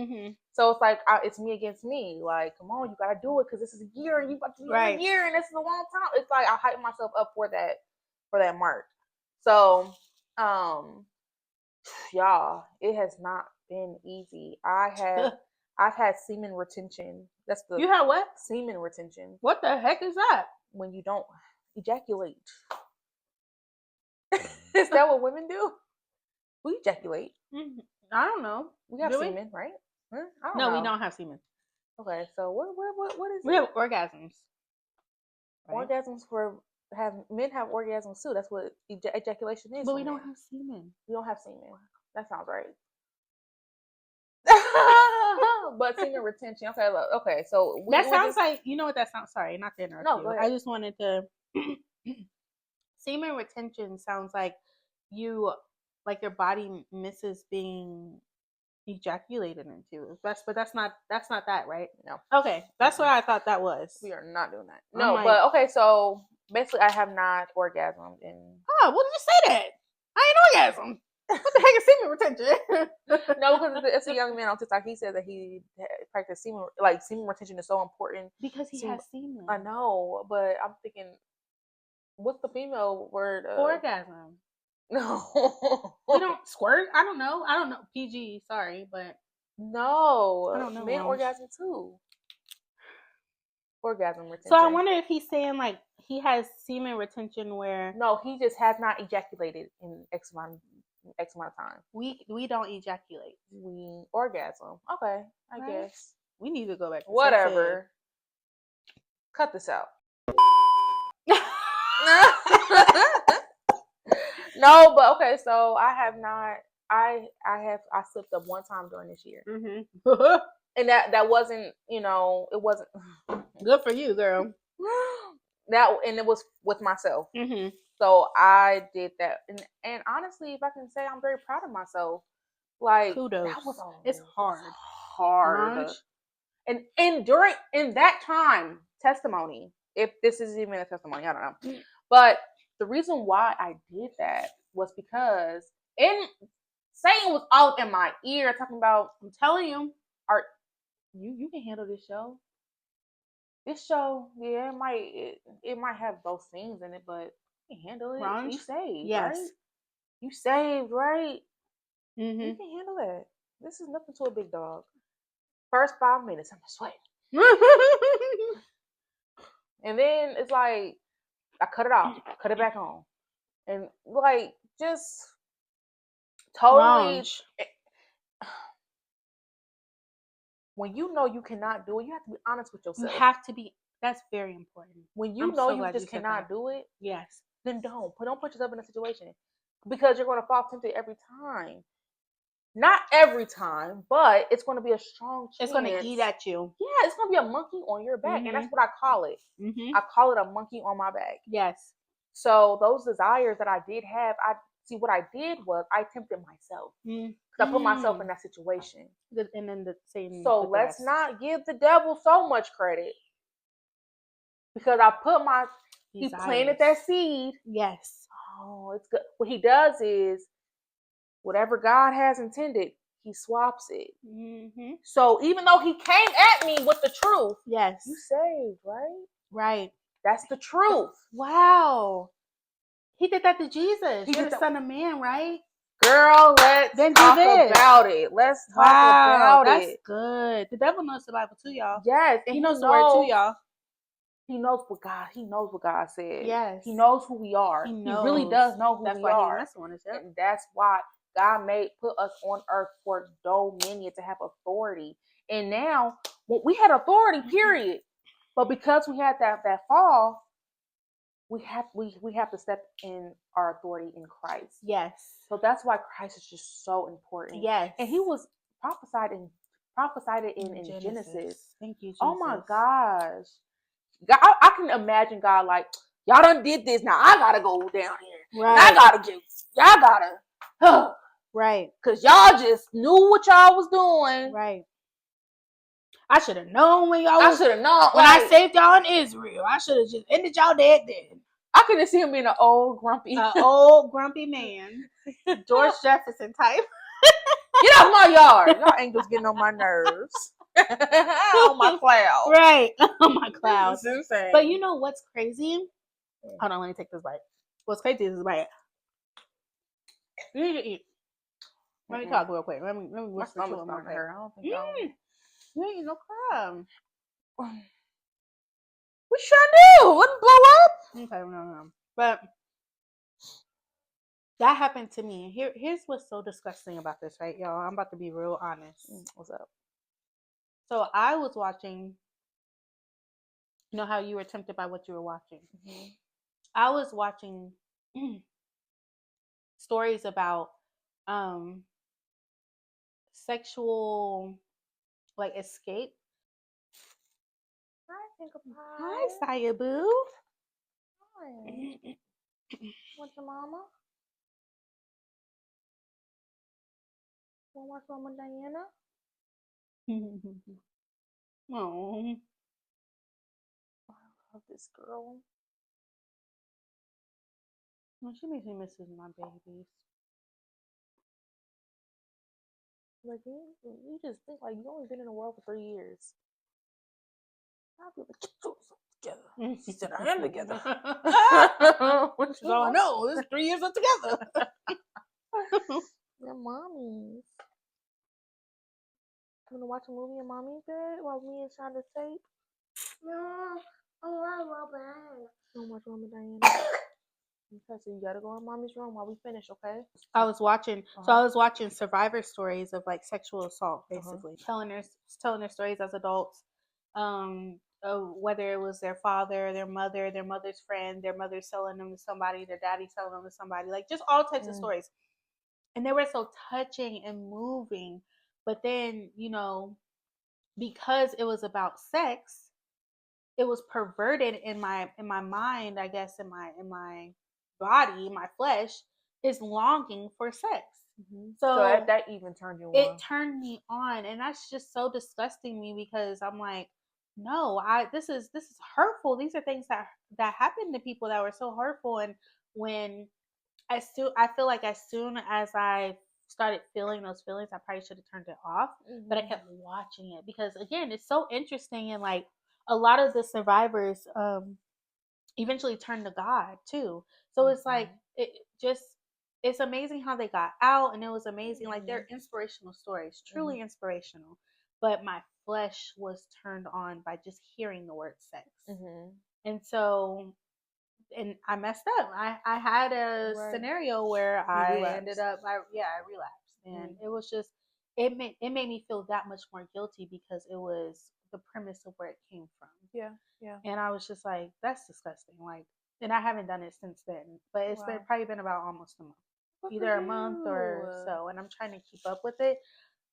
So it's like it's me against me. Like, come on, you gotta do it because this is a year, and you got to be a year, and this is a long time. It's like I hype myself up for that mark. So, y'all, it has not been easy. I've had semen retention. That's the You had what? Semen retention. What the heck is that? When you don't ejaculate. Is that what women do? We ejaculate. I don't know. We have semen, right? I don't know. We don't have semen. Okay, so what is it? We have orgasms. Right? Orgasms men have orgasms too. That's what ejaculation is. But we don't have semen. We don't have semen. That sounds right. But semen retention. Okay. So that sounds like, you know what that sounds. Sorry, not to interrupt you. Go ahead. I just wanted to. Semen retention sounds like your body misses being ejaculated into. But that's not that, right? No. Okay, that's what I thought that was. We are not doing that. No, but okay. So basically, I have not orgasmed in. Oh, what did you say that? I ain't orgasm. What the heck is semen retention? No, because it's a young man on TikTok. He said that he practiced semen. Like, semen retention is so important because he has semen. I know, but I'm thinking, what's the female word? Orgasm. No, we don't squirt. I don't know. PG. Sorry, but no. I don't know. Men orgasm too. Orgasm retention. So I wonder if he's saying like he has semen retention where no, he just has not ejaculated in X amount of time. We don't ejaculate. We orgasm. Okay, I guess we need to go back. Whatever. Cut this out. No, but okay. So I have not. I slipped up one time during this year, and that wasn't. It wasn't good for you, girl. And it was with myself. So I did that, and honestly, if I can say, I'm very proud of myself. Like, kudos. It's hard. And in that time, testimony. If this is even a testimony, I don't know. But the reason why I did that was because Satan was all in my ear talking about, I'm telling you, you can handle this show. This show, yeah, it might have those things in it, but you can handle it. Ron? You saved, yes. right? You saved, right? You can handle that. This is nothing to a big dog. First 5 minutes, I'm sweating. And then it's like, I cut it off, cut it back on. And like, just totally. When you know you cannot do it, you have to be honest with yourself. You have to be. That's very important. When you know you just cannot do it, yes, then don't put yourself in a situation, because you're going to fall tempted every time. Not every time, but it's going to be a strong chance. It's going to eat at you. Yeah, it's going to be a monkey on your back, and that's what I call it. I call it a monkey on my back. Yes. So those desires that I did have, what I did was I tempted myself. I put myself in that situation. And then the same. So let's not give the devil so much credit, because I put he planted that seed. Yes. Oh, it's good. What he does is, whatever God has intended, he swaps it. So even though he came at me with the truth, yes, you saved, right? Right. That's the truth. Wow. He did that to Jesus. You're the Son of Man, right? Girl, let's talk about it. Let's talk about it. That's good. The devil knows the Bible too, y'all. Yes, and he knows the word too, y'all. He knows what God said. Yes. He knows who we are. He really does know who we are. And that's why God put us on earth for dominion, to have authority. And now, we had authority, period. But because we had that fall, we have to step in our authority in Christ. Yes. So that's why Christ is just so important. Yes. And he was prophesied in Genesis. Thank you, Jesus. Oh my gosh. God, I can imagine God like, y'all done did this. Now I gotta go down here. Right. And I gotta do. Y'all gotta. Right. Cause y'all just knew what y'all was doing. Right. I should have known when y'all. I should have known when I saved y'all in Israel. I should have just ended y'all dead then. I could have seen him being an old grumpy man, George Jefferson type. Get off my yard! Y'all angels getting on my nerves. On my cloud. Right. On my cloud. This is insane. But you know what's crazy? Hold on, let me take this bite. What's crazy is this bite. You need to eat. Let me talk real quick. Let me my stomach's starting to hurt. I don't think you ain't eat no crab. What should I do? Wouldn't blow up? Okay, no. But that happened to me. Here's what's so disgusting about this, right, y'all? I'm about to be real honest. What's up? So I was watching. You know how you were tempted by what you were watching? Mm-hmm. I was watching stories about sexual escape. Hi, Saya Boo. Hi. What's your mama? Want to watch Mama Diana? Oh, I love this girl. well, she makes me miss my babies. Like you just think like you only been in the world for 3 years. I'll be like, get yourself together. She said, I am together. Which is all I know. This is 3 years of together. Your mommies. I'm gonna watch a movie in mommy's bed while me and Shawnda tape. No, I want to bed. Don't watch Mama Diana. Okay, so you gotta go in mommy's room while we finish, okay? I was watching. So I was watching survivor stories of sexual assault, basically telling their stories as adults. Whether it was their father, their mother, their mother's friend, their mother selling them to somebody, their daddy selling them to somebody, just all types of stories. And they were so touching and moving. But then, because it was about sex, it was perverted in my mind, I guess, in my body, my flesh, is longing for sex. Mm-hmm. So that even turned you on. It turned me on, and that's just so disgusting me because I'm like, no, this is hurtful. These are things that happened to people that were so hurtful. And when I feel like as soon as I started feeling those feelings, I probably should have turned it off. Mm-hmm. But I kept watching it because, again, it's so interesting. And a lot of the survivors eventually turned to God too. So it's it's amazing how they got out, and it was amazing. They're inspirational stories, truly inspirational. But my flesh was turned on by just hearing the word sex. Mm-hmm. And so, and I messed up. I had a scenario where I ended up, I relapsed. And it was just, it made me feel that much more guilty because it was the premise of where it came from. Yeah. Yeah. And I was just like, that's disgusting. And I haven't done it since then, but it's probably been about almost a month. Either a month or so, and I'm trying to keep up with it.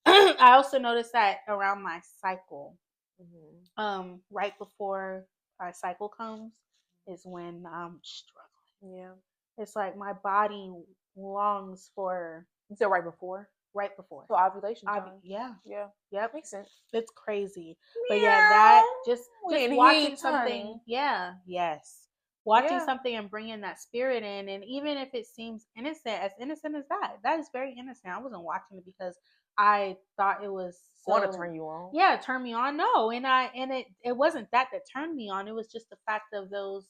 I also noticed that around my cycle, right before my cycle comes, is when I'm struggling. Yeah, it's like my body longs for. You said right before. Right before. So ovulation time. Yeah. Yep. Makes sense. It's crazy, but that just watching something. Honey. Yeah. Yes. Watching something and bringing that spirit in, and even if it seems innocent as that is very innocent. I wasn't watching it because I thought it was going to turn you on. Yeah, turn me on. No, and it wasn't that turned me on. It was just the fact of those,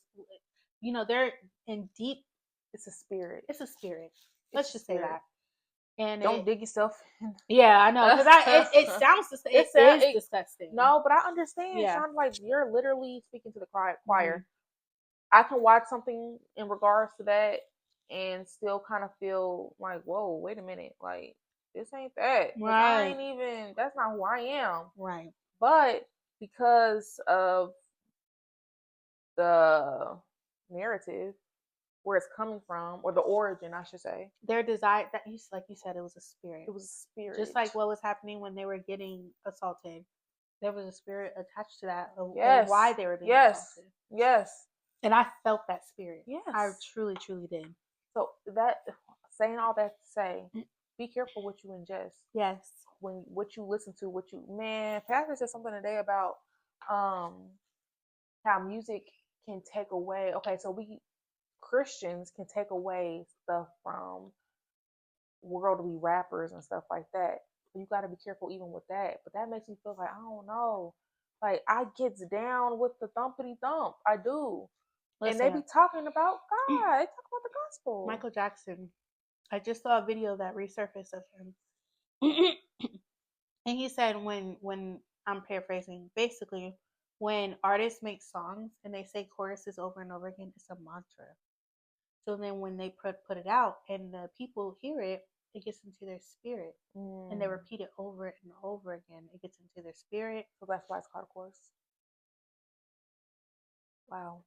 they're in deep. It's a spirit. Let's just say that. And don't dig yourself in. Yeah, I know, because it sounds it is disgusting. No, but I understand. Yeah. It sounds like you're literally speaking to the choir. Mm-hmm. I can watch something in regards to that and still kind of feel like, whoa, wait a minute, like this ain't that. Right. That's not who I am. Right. But because of the narrative, where it's coming from, or the origin, I should say. Their desire, that you like you said, it was a spirit. It was a spirit. Just like what was happening when they were getting assaulted. There was a spirit attached to that of why they were being assaulted. Yes. And I felt that spirit. Yes. I truly, truly did. So that, saying all that to say, be careful what you ingest. Yes. When what you listen to, Pastor said something today about how music can take away. Okay, so we Christians can take away stuff from worldly rappers and stuff like that. You got to be careful even with that. But that makes me feel like, I don't know. Like, I gets down with the thumpity thump. I do. Listen, and they be talking about God. They talk about the gospel. Michael Jackson. I just saw a video that resurfaced of him. And he said when I'm paraphrasing, basically, when artists make songs and they say choruses over and over again, it's a mantra. So then when they put it out and the people hear it, it gets into their spirit. And they repeat it over and over again. It gets into their spirit. So that's why it's called a chorus. Wow.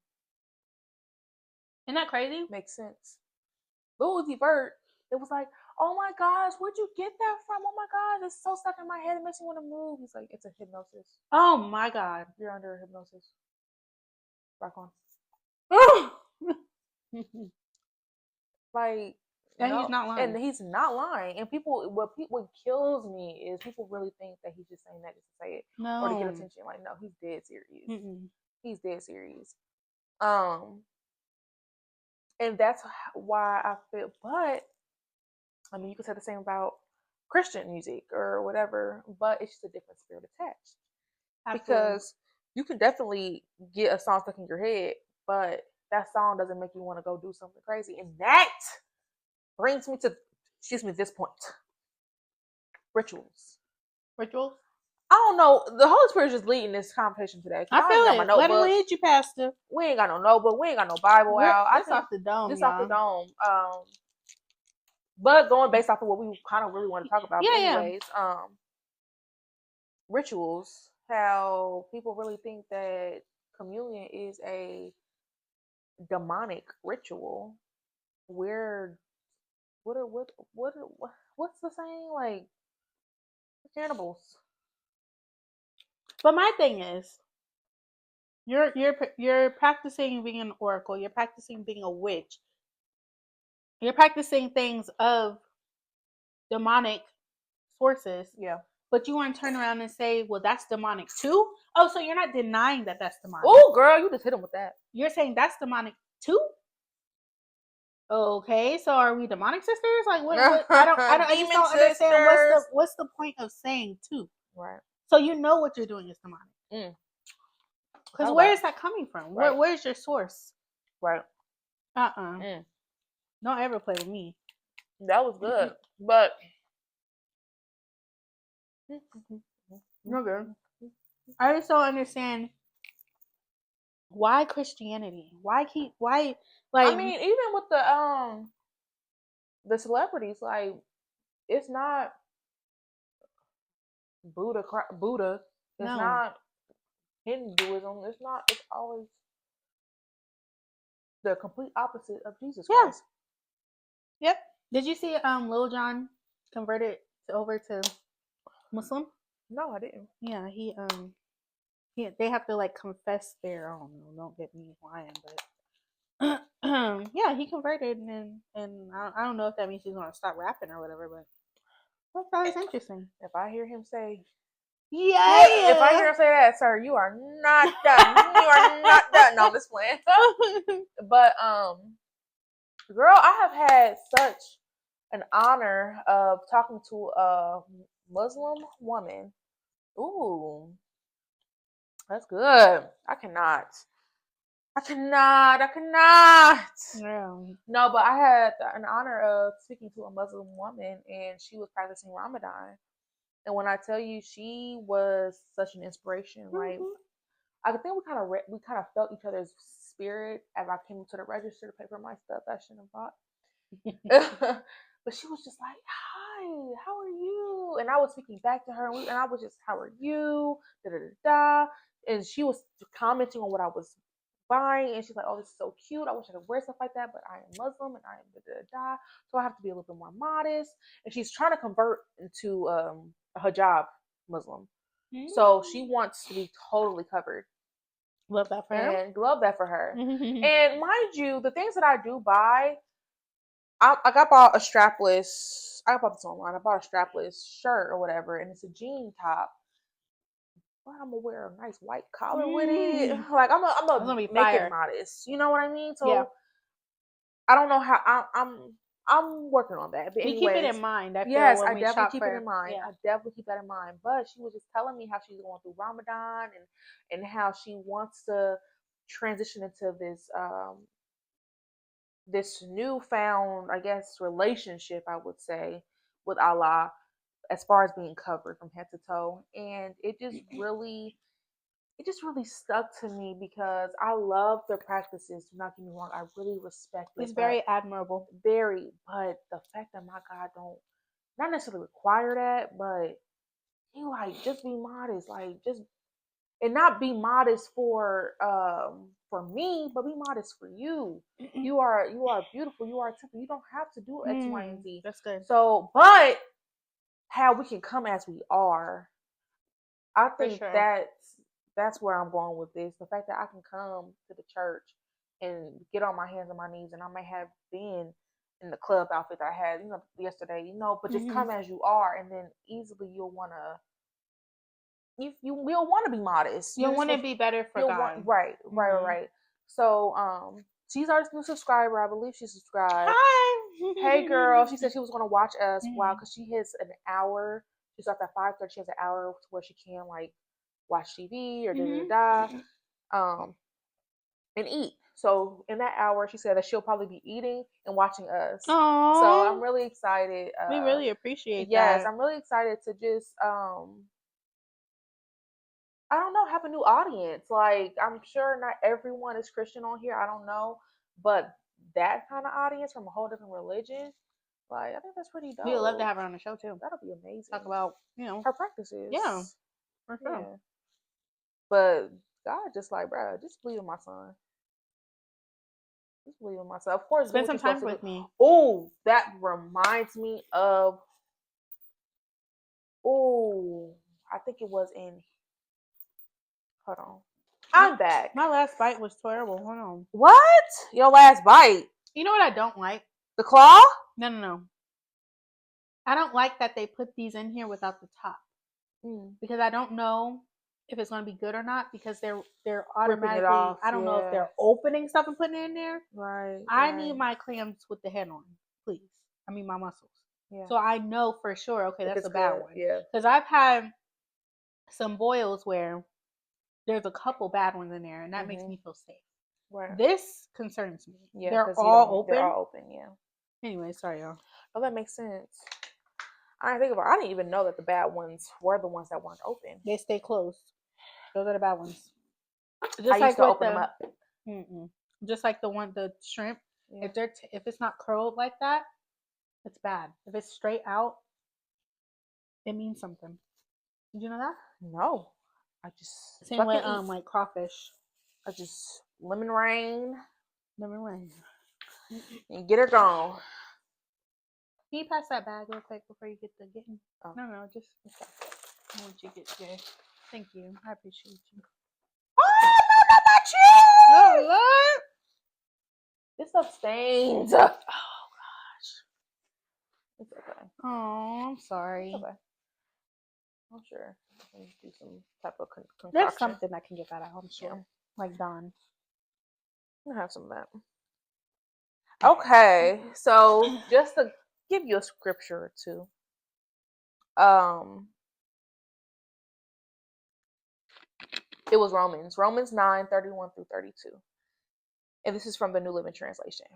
Isn't that crazy? Makes sense. Lil Uzi Vert, it was like, oh my gosh, where'd you get that from? Oh my gosh, it's so stuck in my head. It makes me want to move. He's like, it's a hypnosis. Oh my God. You're under hypnosis. Rock on. Like, and he's not lying. And he's not lying. And what kills me is people really think that he's just saying that just to say it. No. Or to get attention. Like, no, he's dead serious. Mm-mm. He's dead serious. And that's why I feel, but I mean, you could say the same about Christian music or whatever, but it's just a different spirit attached. Absolutely. Because you can definitely get a song stuck in your head, but that song doesn't make you want to go do something crazy. And that brings me to, this point. Rituals. Rituals? I don't know. The Holy Spirit is just leading this conversation today. I feel it. Let him lead you, Pastor. We ain't got no notebook. We ain't got no Bible out. This off the dome, This off the dome. But going based off of what we kind of really want to talk about. Anyways, rituals. How people really think that communion is a demonic ritual. What's the saying? Like, cannibals. But my thing is, you're practicing being an oracle. You're practicing being a witch. You're practicing things of demonic sources. Yeah. But you want to turn around and say, well, that's demonic too? Oh, so you're not denying that that's demonic. Oh, girl, you just hit him with that. You're saying that's demonic too? Okay, so are we demonic sisters? Like, what I just don't understand what's the point of saying too? Right. So you know what you're doing is demonic. Because where is that coming from? Right. Where's your source? Right. Don't ever play with me. That was good. But okay. I just don't understand why Christianity. Why like, I mean, even with the celebrities, like, it's not Buddha. It's not Hinduism. It's always the complete opposite of Jesus Christ. Yep. Did you see Lil Jon converted over to Muslim? No, I didn't. Yeah, they have to like confess their own. Don't get me lying, but yeah, he converted, and I don't know if that means he's gonna stop rapping or whatever, but I thought it was interesting. If I hear him say, yeah, if I hear him say that, sir, you are not done. You are not done on this plan. But girl, I have had such an honor of talking to a Muslim woman. Ooh, that's good. I cannot. Yeah. No, but I had an honor of speaking to a Muslim woman, and she was practicing Ramadan. And when I tell you, she was such an inspiration. Like, I think we kind of felt each other's spirit as I came to the register to pay for my stuff I shouldn't have bought. But she was just like, "Hi, how are you?" And I was speaking back to her, and I was just, "How are you?" Da da da da. And she was commenting on what I was buying, and she's like, "Oh, this is so cute. I wish I could wear stuff like that, but I am Muslim and I am da, so I have to be a little bit more modest." And she's trying to convert into a hijab Muslim, so she wants to be totally covered. Love that for her. And love that for her. And mind you, the things that I do buy, I got bought a strapless. I bought this online. I bought a strapless shirt or whatever, and it's a jean top. But I'm gonna wear a nice white collar with it. Like I'm gonna make it modest. You know what I mean? So yeah. I don't know how I'm working on that. But we keep it in mind. I definitely keep it in mind. I definitely keep that in mind. But she was just telling me how she's going through Ramadan and how she wants to transition into this newfound, I guess, relationship, I would say, with Allah, as far as being covered from head to toe. And it just really stuck to me because I love their practices. Do not get me wrong, I really respect it. It's very admirable. Very, but the fact that my God don't not necessarily require that, but he like just be modest, like just and not be modest for me, but be modest for you. You are beautiful. You are a temple. You don't have to do X, Y, and Z. That's good. So, but how we can come as we are, I think that's where I'm going with this. The fact that I can come to the church and get on my hands and my knees, and I may have been in the club outfit that I had, yesterday, but just come as you are, and then easily you'll wanna. You will want to be modest. You'll want to be better for God. Right. So, she's our new subscriber. I believe she subscribed. Hi. Hey, girl. She said she was going to watch us. Wow, because she has an hour. She starts at 5:30. She has an hour where she can watch TV or and eat. So in that hour, she said that she'll probably be eating and watching us. Aww. So I'm really excited. We really appreciate that. Yes, I'm really excited to just I don't know, have a new audience. Like, I'm sure not everyone is Christian on here. I don't know. But that kind of audience from a whole different religion, like, I think that's pretty dope. We'd love to have her on the show, too. That'll be amazing. Talk about, her practices. Yeah. For sure. Yeah. But God just like, bro, just believe in my son. Just believe in myself. Of course, spend some time with me. Oh, that reminds me of, I think it was in, hold on. I'm back. My last bite was terrible. Hold on. What? Your last bite? You know what I don't like? The claw? No. I don't like that they put these in here without the top. Because I don't know if it's going to be good or not because they're automatically, I don't know if they're opening stuff and putting it in there. Right. I need my clams with the head on, please. I mean my mussels. Yeah. So I know for sure, okay, that's a bad one. Yeah. Because I've had some boils where there's a couple bad ones in there, and that makes me feel safe. Right. This concerns me. Yeah, they're all open. They're all open. Yeah. Anyway, sorry, y'all. Oh, that makes sense. I didn't even know that the bad ones were the ones that weren't open. They stay closed. Those are the bad ones. Just I used to open them up. Just like the shrimp. Yeah. If it's not curled like that, it's bad. If it's straight out, it means something. Did you know that? No. I just same way like crawfish. I just lemon rain, and get her gone. Can you pass that bag real quick before you get the getting? Oh. No, just I want you to get good. Thank you. I appreciate you. Oh no, not you! Oh Lord! This stuff stains. Oh gosh. It's okay. Oh, I'm sorry. It's okay. I'm sure. I can do some type of concoction. There's something that can get that out, I'm sure. Yeah. Like Dawn. I'll have some of that. Okay, so just to give you a scripture or two. It was Romans 9:31-32. And this is from the New Living Translation.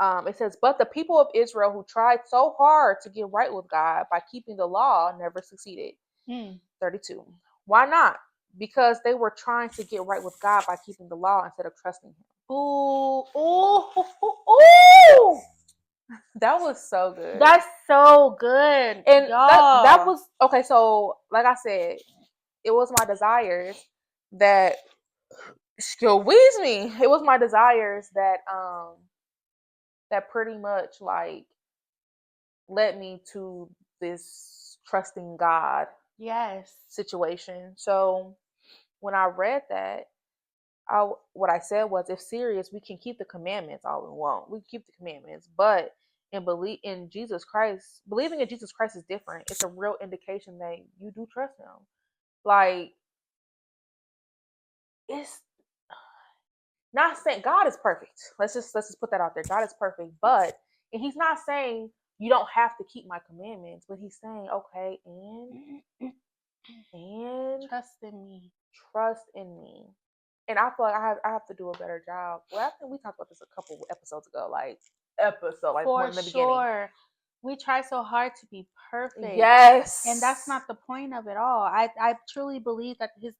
It says, but the people of Israel who tried so hard to get right with God by keeping the law never succeeded. 32. Why not? Because they were trying to get right with God by keeping the law instead of trusting him. Ooh. That was so good. That's so good. And that was, okay, so like I said, it was my desires that squeeze me. It was my desires that pretty much like led me to this trusting God situation. So when I read that, what I said was, if serious, we can keep the commandments all we want. We keep the commandments, but believing in Jesus Christ is different. It's a real indication that you do trust Him. Like, it's not saying God is perfect. Let's just put that out there. God is perfect, and He's not saying you don't have to keep my commandments, but He's saying, okay, and trust in me. And I feel like I have to do a better job. Well, I think we talked about this a couple episodes ago, like for sure. We try so hard to be perfect. Yes. And that's not the point of it all. I truly believe that his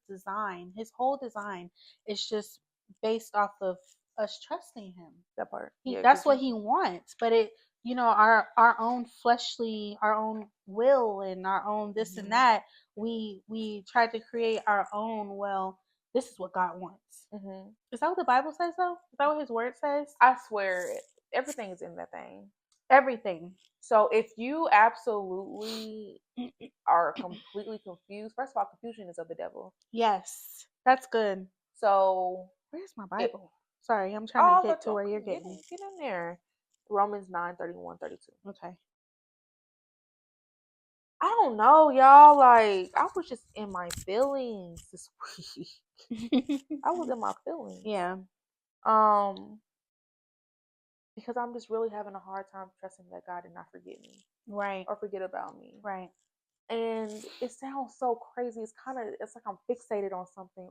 whole design is just based off of us trusting him. That part. That's what he wants. But our own fleshly, our own will and our own this and that, we try to create our own, well, this is what God wants. Is that what the Bible says, though? Is that what his word says? I swear, everything is in that thing. Everything. So if you absolutely are completely confused, first of all, confusion is of the devil. Yes, that's good. So where's my Bible? Sorry, I'm trying to get to where you're getting. Get in there. Romans 9:31-32. Okay. I don't know, y'all. Like, I was just in my feelings this week. I was in my feelings. Yeah. Because I'm just really having a hard time trusting that God did not forget me. Right. Or forget about me. Right. And it sounds so crazy. It's like I'm fixated on something,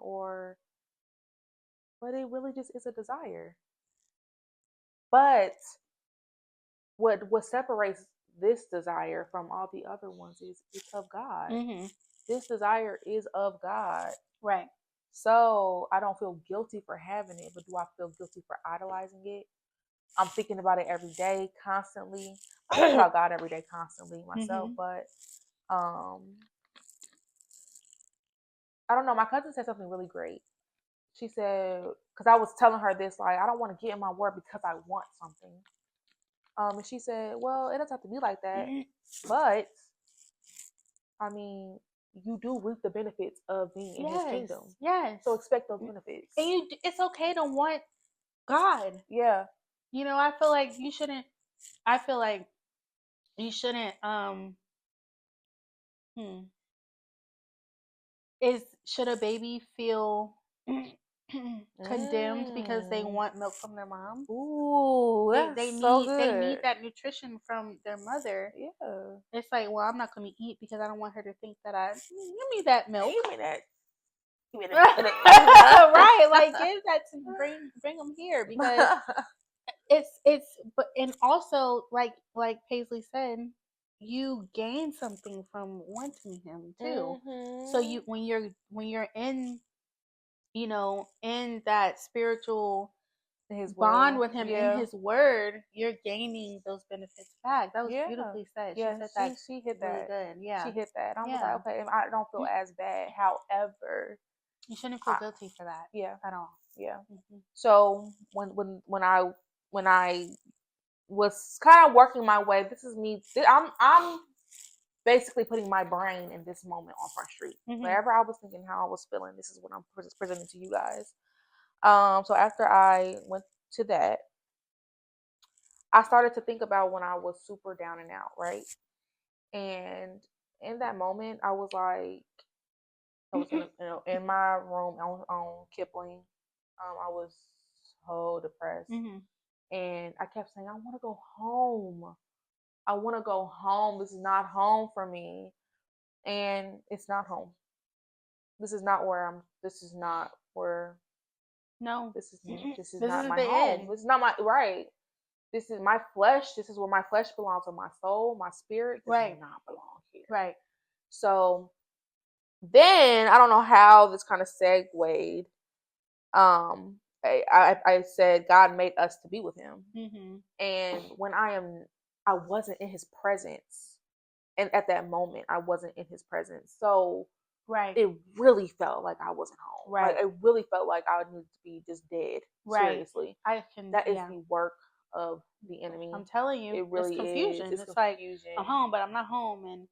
but it really just is a desire. But what separates this desire from all the other ones is it's of God. This desire is of God. Right. So I don't feel guilty for having it, but do I feel guilty for idolizing it? I'm thinking about it every day, constantly. I think about God every day, constantly myself, but I don't know. My cousin said something really great. She said, because I was telling her this, like, I don't want to get in my word because I want something. And she said, well, it doesn't have to be like that, but I mean, you do reap the benefits of being in His kingdom. Yes. So expect those benefits. And it's okay to want God. Yeah. I feel like you shouldn't. Should a baby feel condemned because they want milk from their mom? Ooh, they so need good. They need that nutrition from their mother. Yeah. It's like, well, I'm not going to eat because I don't want her to think that give me that milk. Give me that. Right, like give that to bring them here, because and also like Paisley said, you gain something from wanting him too. So when you're in in that spiritual bond with him, in his word, you're gaining those benefits back. That was beautifully said. Yeah, she hit that. Really good. Yeah, she hit that. I was like, okay, I don't feel as bad. However, you shouldn't feel guilty for that. Yeah, at all. Yeah. So when I was kind of working my way, this is me. I'm basically putting my brain in this moment on Front Street. Wherever I was thinking, how I was feeling, this is what I'm presenting to you guys. So after I went to that, I started to think about when I was super down and out, right? And in that moment, I was like, I was in my room on Kipling. I was so depressed, and I kept saying, I want to go home. I want to go home. This is not home for me, and it's not home. This is not where I'm. This is not where. No, this is not my home. End. This is not my right. This is my flesh. This is where my flesh belongs, or my soul, my spirit does not belong here. Right. So then I don't know how this kind of segued. I said God made us to be with Him, and when I wasn't in His presence, and at that moment I wasn't in His presence. So Right. it really felt like I wasn't home. Right. Like, it really felt like I needed to be just dead. Right. Seriously. That is the work of the enemy. I'm telling you, it really it's confusion. is. It's like, I'm home, but I'm not home, and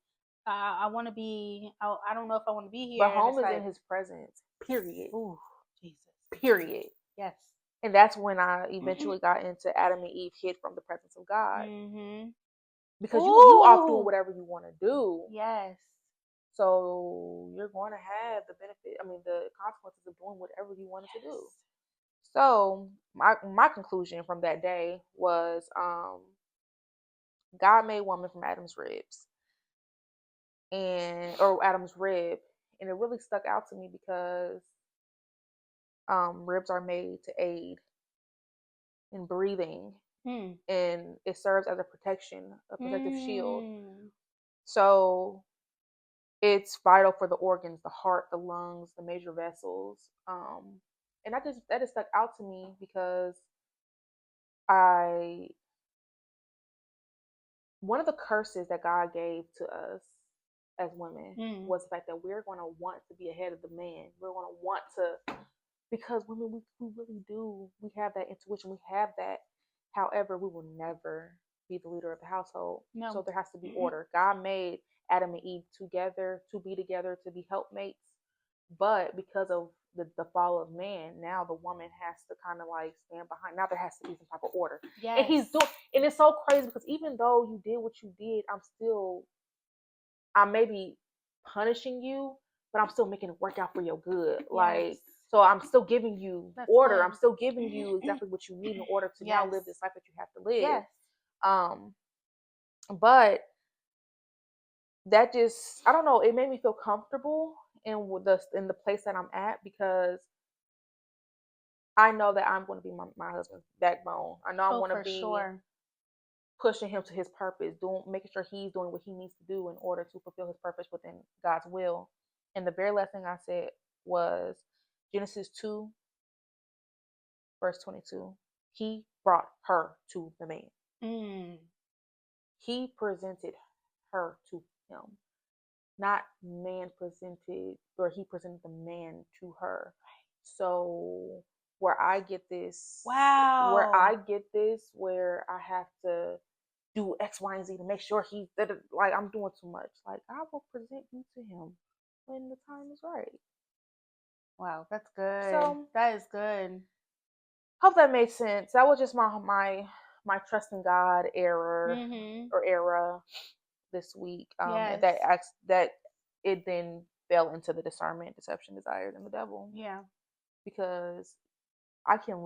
I want to be. I don't know if I want to be here. But home is like, in His presence. Period. Ooh, Jesus. Period. Yes. And that's when I eventually got into Adam and Eve hid from the presence of God. Mm-hmm. Because you off doing whatever you want to do. Yes. So you're going to have the consequences of doing whatever you wanted to do. So my conclusion from that day was, God made woman from Adam's ribs, or Adam's rib, and it really stuck out to me because ribs are made to aid in breathing, and it serves as a protective shield. So it's vital for the organs, the heart, the lungs, the major vessels. And that just stuck out to me because one of the curses that God gave to us as women was the fact that we're going to want to be ahead of the man. We're going to want to, because women, we really do. We have that intuition. We have that. However, we will never be the leader of the household. No. So there has to be order. God made Adam and Eve together, to be helpmates. But because of the fall of man, now the woman has to kind of like stand behind. Now there has to be some type of order. Yes. And he's doing, and it's so crazy because even though you did what you did, I'm maybe punishing you, but I'm still making it work out for your good. Yes. Like, so I'm still giving you order. Good. I'm still giving you exactly what you need in order to now live this life that you have to live. Yes. But that just, I don't know, it made me feel comfortable in the place that I'm at, because I know that I'm going to be my husband's backbone. I know I'm going to be pushing him to his purpose, making sure he's doing what he needs to do in order to fulfill his purpose within God's will. And the very last thing I said was Genesis 2, verse 22. He brought her to the man. He presented her to him. Not man presented, or he presented the man to her. So where I get this, where I have to do X, Y, and Z to make sure like, I'm doing too much. Like, I will present you to him when the time is right. Wow, that's good. So that is good. Hope that made sense. That was just my trusting God era this week. Yes. That it then fell into the discernment, deception, desire, and the devil. Yeah. Because I could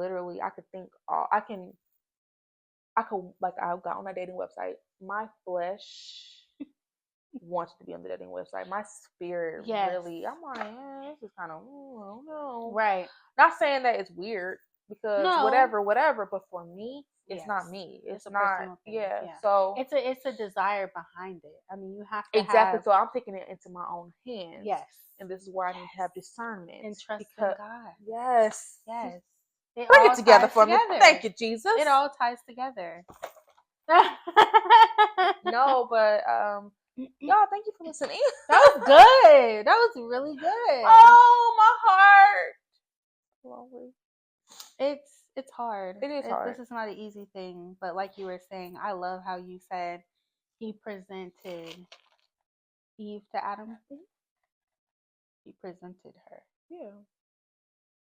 like, I got on a dating website. My flesh wants to be on the dating website. My spirit really, I'm like, this is kind of, I don't know. Right. Not saying that it's weird, because whatever, but for me, it's not me. It's not. Yeah. So it's a desire behind it. I mean, you have to exactly. So I'm taking it into my own hands. Yes. And this is where I need to have discernment and trust in God. Yes. Yes. Bring it together for me. Thank you, Jesus. It all ties together. No, but y'all, thank you for listening. That was good. That was really good. Oh, my heart. Lovely. It's hard. It is hard. This is not an easy thing, but like you were saying, I love how you said he presented Eve to Adam. He presented her. Yeah.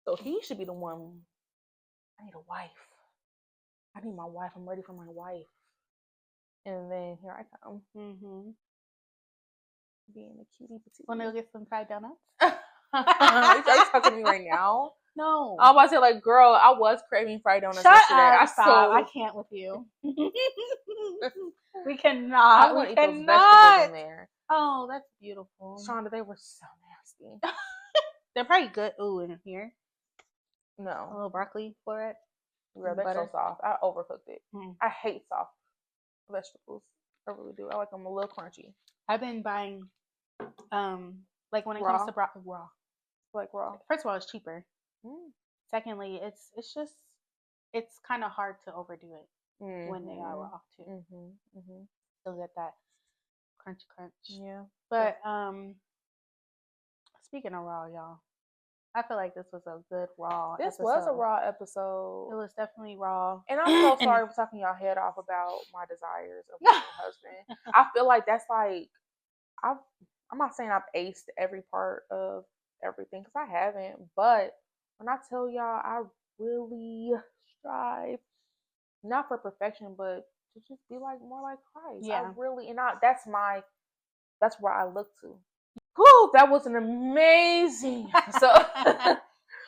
So he should be the one. I need a wife. I need my wife. I'm ready for my wife. And then here I come. Mm-hmm. Being a cutie petite. Want to go get some fried donuts? Are you talking to me right now? No. I was about to say, like, girl, I was craving fried donuts yesterday. I can't with you. We cannot. I want to eat those vegetables in there. Oh, that's beautiful. Shawnda, they were so nasty. They're probably good. Ooh, in here. No. A little broccoli florette. Girl, they're so soft. I overcooked it. I hate soft vegetables. I really do. I like them a little crunchy. I've been buying, like, when it comes to broccoli, raw. Like raw. First of all, it's cheaper. Secondly, it's kind of hard to overdo it when they are raw too. Still get that crunch. Yeah. But Speaking of raw, y'all, I feel like this was a good raw This episode. was a raw episode. It was definitely raw. And I'm so sorry for talking y'all head off about my desires of my husband. I feel like that's like, I'm not saying I've aced every part of everything because I haven't, but when I tell y'all, I really strive not for perfection, but to just be like more like Christ. Yeah. I really, and that's where I look to. Whew, that was an amazing episode.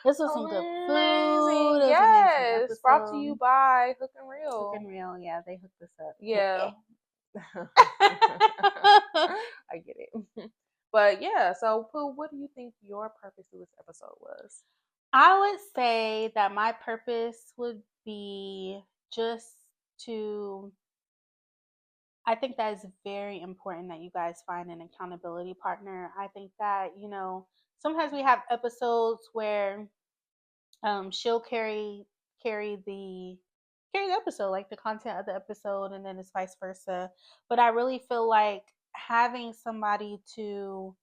This was some good Amazing. food. Yes, brought to you by Hook and Reel. Hook and Reel, yeah, they hooked us up. Yeah. I get it. But yeah, so Pooh, what do you think your purpose of this episode was? I would say that my purpose would be just to, I think that is very important that you guys find an accountability partner. I think that, sometimes we have episodes where she'll carry the episode, like the content of the episode, and then it's vice versa. But I really feel like having somebody to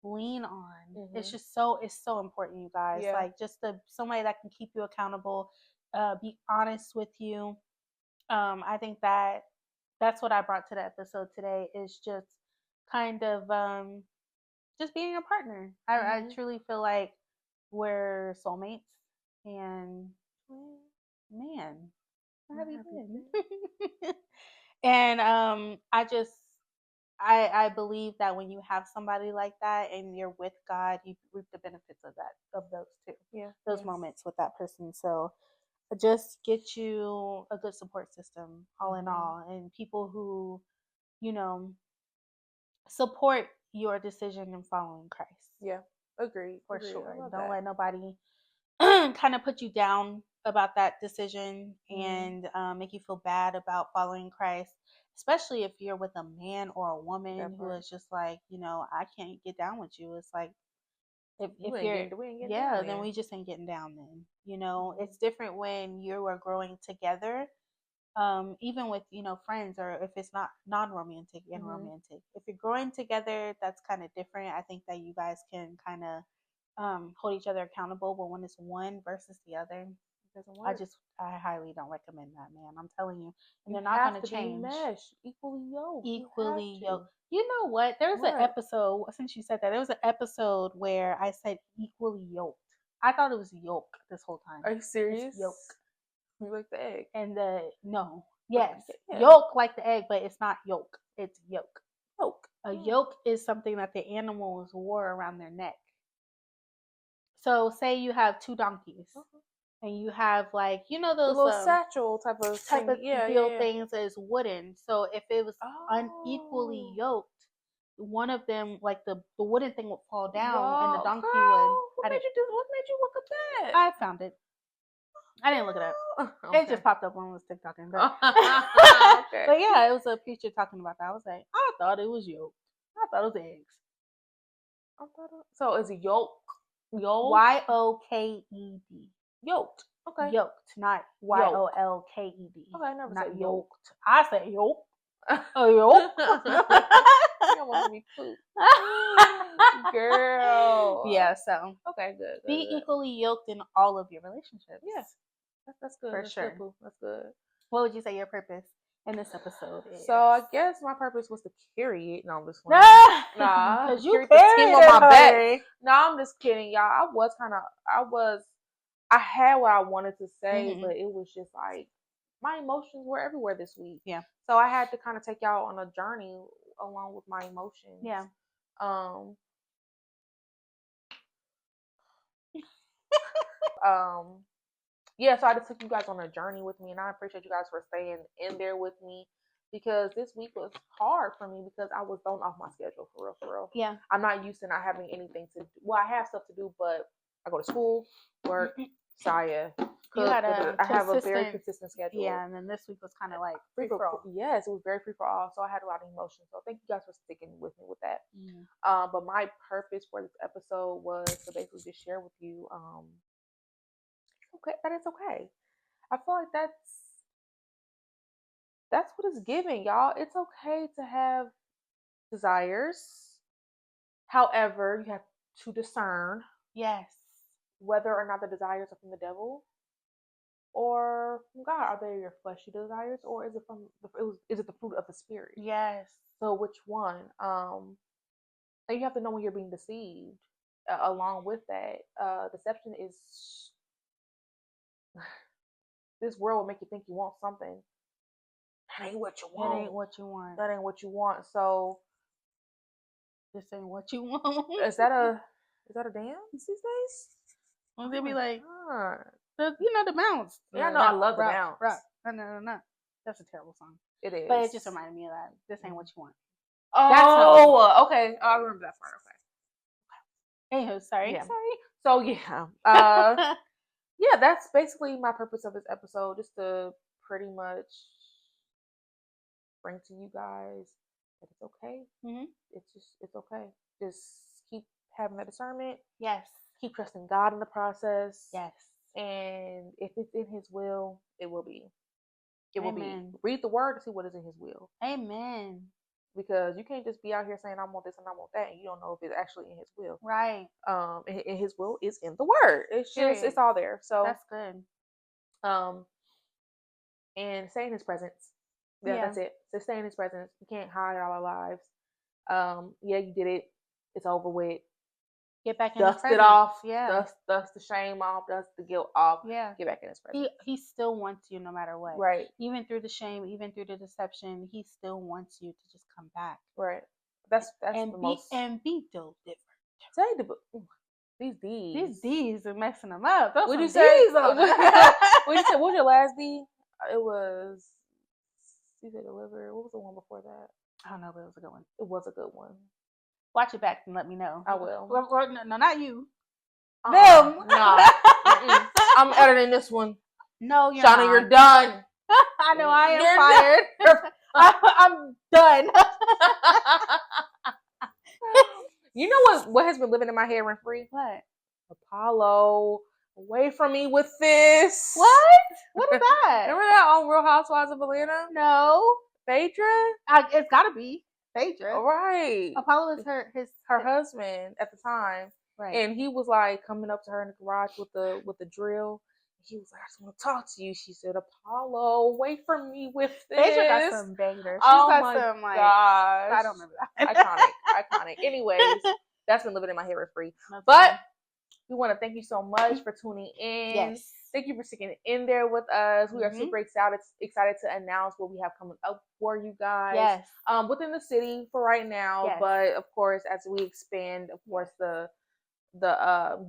lean on, it's so important, you guys. Yeah. Like just somebody that can keep you accountable, be honest with you. I think that's what I brought to the episode today, is just kind of just being a partner. I truly feel like we're soulmates. And man, how have you been? And I believe that when you have somebody like that and you're with God, you reap the benefits of those too. Yeah. Those moments with that person. So just get you a good support system, all in all, and people who, support your decision in following Christ. Yeah. Agreed. For Agreed. sure. Don't that. let nobody kind of put you down about that decision and make you feel bad about following Christ, especially if you're with a man or a woman who is just like, I can't get down with you. It's like, if you're, then we just ain't getting down then. It's different when you are growing together, even with, friends, or if it's not non-romantic and romantic. If you're growing together, that's kind of different. I think that you guys can kind of hold each other accountable, but when it's one versus the other, it doesn't work. I highly don't recommend that, man. I'm telling you. And they're not going to change. Equally yoked. Equally yoked. You know what? There's an episode, since you said that, there was an episode where I said equally yoked. I thought it was yolk this whole time. Are you serious? It's yolk. You like the egg? And yolk like the egg, but it's not yolk. It's yolk. Yolk. A yolk is something that the animals wore around their neck. So say you have two donkeys, and you have those little satchel type of things is wooden. So if it was unequally yoked, one of them, like the wooden thing, would fall down, and the donkey would. What made you look up that? I found it. I didn't look it up. Okay. It just popped up when I was TikToking. But, okay. But yeah, it was a preacher talking about that. I was like, I thought it was yolk. I thought it was eggs. So is it yolk? YOKED. Yoked. Okay. Yoked, not YOLKED. Okay, never not said yoked. I said yolk. A yolk. You almost made me poop. Girl. Yeah, so. Okay, good. Be equally yoked in all of your relationships. Yeah. That's good. For sure. Good, that's good. What would you say your purpose in this episode is? So I guess my purpose was to carry it. No, this one. Nah, because you carried the team on my back. No, I'm just kidding, y'all. I had what I wanted to say, but it was just like my emotions were everywhere this week. Yeah. So I had to kind of take y'all on a journey along with my emotions. Yeah. Yeah, so I just took you guys on a journey with me, and I appreciate you guys for staying in there with me, because this week was hard for me because I was thrown off my schedule, for real. Yeah. I'm not used to not having anything to do. Well, I have stuff to do, but I go to school, work, Saya. I have a very consistent schedule. Yeah, and then this week was kind of like free for all. Yes, it was very free for all. So I had a lot of emotions. So thank you guys for sticking with me with that. But my purpose for this episode was to basically just share with you, okay, that it's okay. I feel like that's what it's giving, y'all. It's okay to have desires. However, you have to discern Yes. whether or not the desires are from the devil or from God. Are they your fleshy desires, or is it is it the fruit of the spirit? Yes. So which one? And you have to know when you're being deceived. Along with that, deception is this world will make you think you want something. That ain't what you want. That ain't what you want. That ain't what you want. So this ain't what you want. Is that a dance these days? Well, they'll be like, God. the bounce. Yeah, no, I love the bounce. No. That's a terrible song. It is. But it just reminded me of that. This ain't what you want. Oh, okay. I remember that part. Okay. Anywho, sorry. Yeah. Sorry. So yeah. Yeah, that's basically my purpose of this episode, just to pretty much bring to you guys that it's okay. Mm-hmm. It's okay. Just keep having that discernment. Yes. Keep trusting God in the process. Yes. And if it's in His will, it will be. It will be. Amen. Read the Word to see what is in His will. Amen. Because you can't just be out here saying I want this and I want that, and you don't know if it's actually in His will. Right. And His will is in the Word. It's just it's all there. So that's good. And stay in His presence. Yeah, that's it. Just stay in His presence. You can't hide all our lives. Yeah, you did it. It's over with. Get back in dust His presence. It off. Yeah. Dust the shame off. Dust the guilt off. Yeah. Get back in His presence. He still wants you no matter what. Right. Even through the shame, even through the deception, He still wants you to just come back. Right. That's and the be most. And be still different. Say these D's are messing them up. Would you say? Would you say? What was your last D? It was. You said deliver. What was the one before that? I don't know, but it was a good one. It was a good one. Watch it back and let me know. I will. No, not you. Them. No. I'm editing this one. No, you're Shawnda, not. you're done. I know I am fired. I'm done. You know what has been living in my head rent free? What? Apollo, away from me with this. What is that? Remember that on Real Housewives of Atlanta? No. Phaedra? It's gotta be Phaedra. Right. Apollo is her husband at the time. Right. And he was like coming up to her in the garage with the drill. He was like, I just want to talk to you. She said, Apollo, wait for me with this. Phaedra got some bangers. Oh my gosh. I don't remember that. Iconic. Anyways, that's been living in my head rent free. But we want to thank you so much for tuning in. Yes. Thank you for sticking in there with us. We are super excited to announce what we have coming up for you guys. Yes. Within the city for right now. Yes. But of course, as we expand, of course, the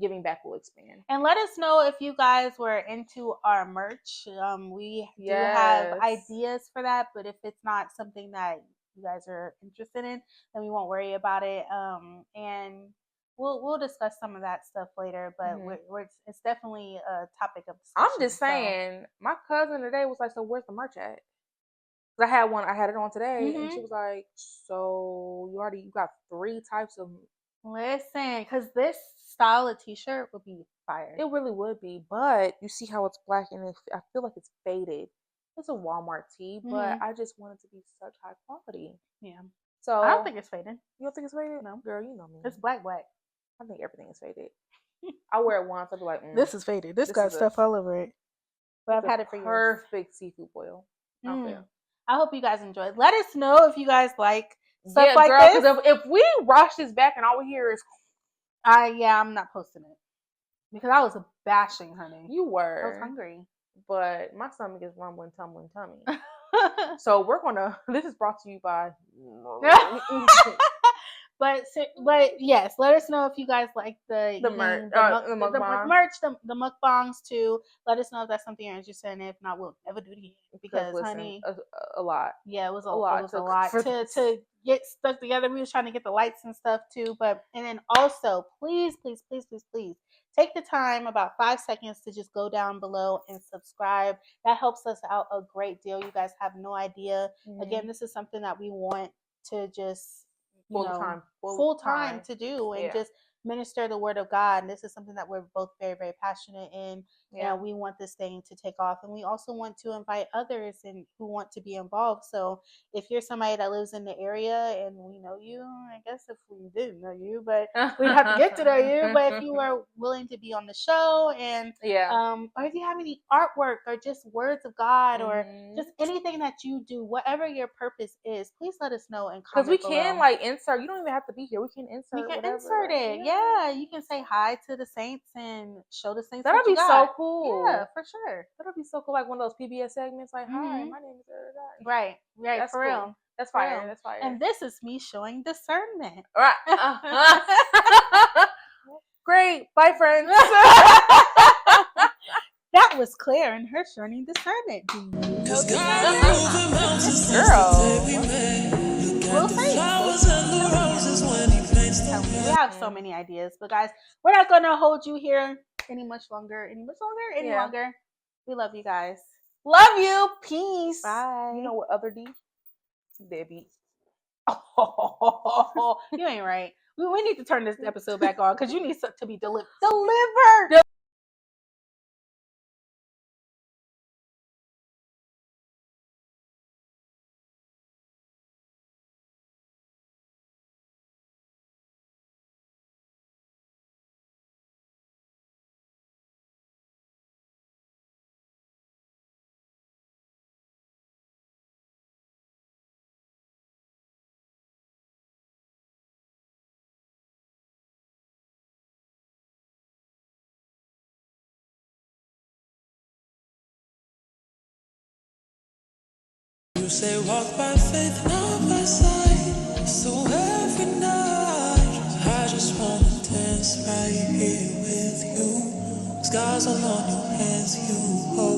giving back will expand. And let us know if you guys were into our merch. We do have ideas for that, but if it's not something that you guys are interested in, then we won't worry about it. And we'll discuss some of that stuff later, but it's definitely a topic of discussion. I'm just saying, my cousin today was like, so where's the merch at? I had it on today, and she was like, so you got 3 types of. Listen, because this style of t-shirt would be fire. It really would be, but you see how it's black and I feel like it's faded. It's a Walmart tee, but I just want it to be such high quality. Yeah. So I don't think it's faded. You don't think it's faded? No. Girl, you know me. It's black. I think everything is faded. I wear it once, I'll be like, this is faded. This got stuff all over it. But I've had it for years. Perfect seafood boil. I hope you guys enjoyed. Let us know if you guys like stuff like girl, this. Because if we rush this back and all we hear is I'm not posting it. Because I was bashing, honey. You were. I was hungry. But my stomach is rumbling, tumbling tummy. So this is brought to you by But yes, let us know if you guys like the merch, the mukbangs too. Let us know if that's something you're interested in. If not, we'll never do it again. Because honey, a lot. Yeah, it was a lot. It was a lot to get stuck together. We was trying to get the lights and stuff too. And then also, please take the time, about 5 seconds, to just go down below and subscribe. That helps us out a great deal. You guys have no idea. Again, this is something that we want to just full time to do and just minister the word of God. And this is something that we're both very, very passionate in. and we want this thing to take off, and we also want to invite others and who want to be involved. So if you're somebody that lives in the area and we know you, I guess if we didn't know you, but we'd have to get to know you. But if you are willing to be on the show, and or if you have any artwork or just words of God or just anything that you do, whatever your purpose is, please let us know and comment. Because we can like insert. You don't even have to be here. We can insert. Insert it. Yeah, you can say hi to the saints and show the saints. That'll be so cool. Yeah, for sure. That'll be so cool. Like one of those PBS segments. Like, hi, my name is. Right. That's for cool. real. That's fire. That's fire. And this is me showing discernment. Right. Great. Bye, friends. That was Claire and her showing discernment. Girl. We'll see. We have so many ideas, but guys, we're not gonna hold you here any longer. We love you guys. Love you. Peace. Bye. You know what other D? Debbie. Oh, you ain't right. We need to turn this episode back on because you need to be delivered. You say walk by faith, not by sight. So every night, I just wanna dance right here with you. Scars all on your hands, you hold.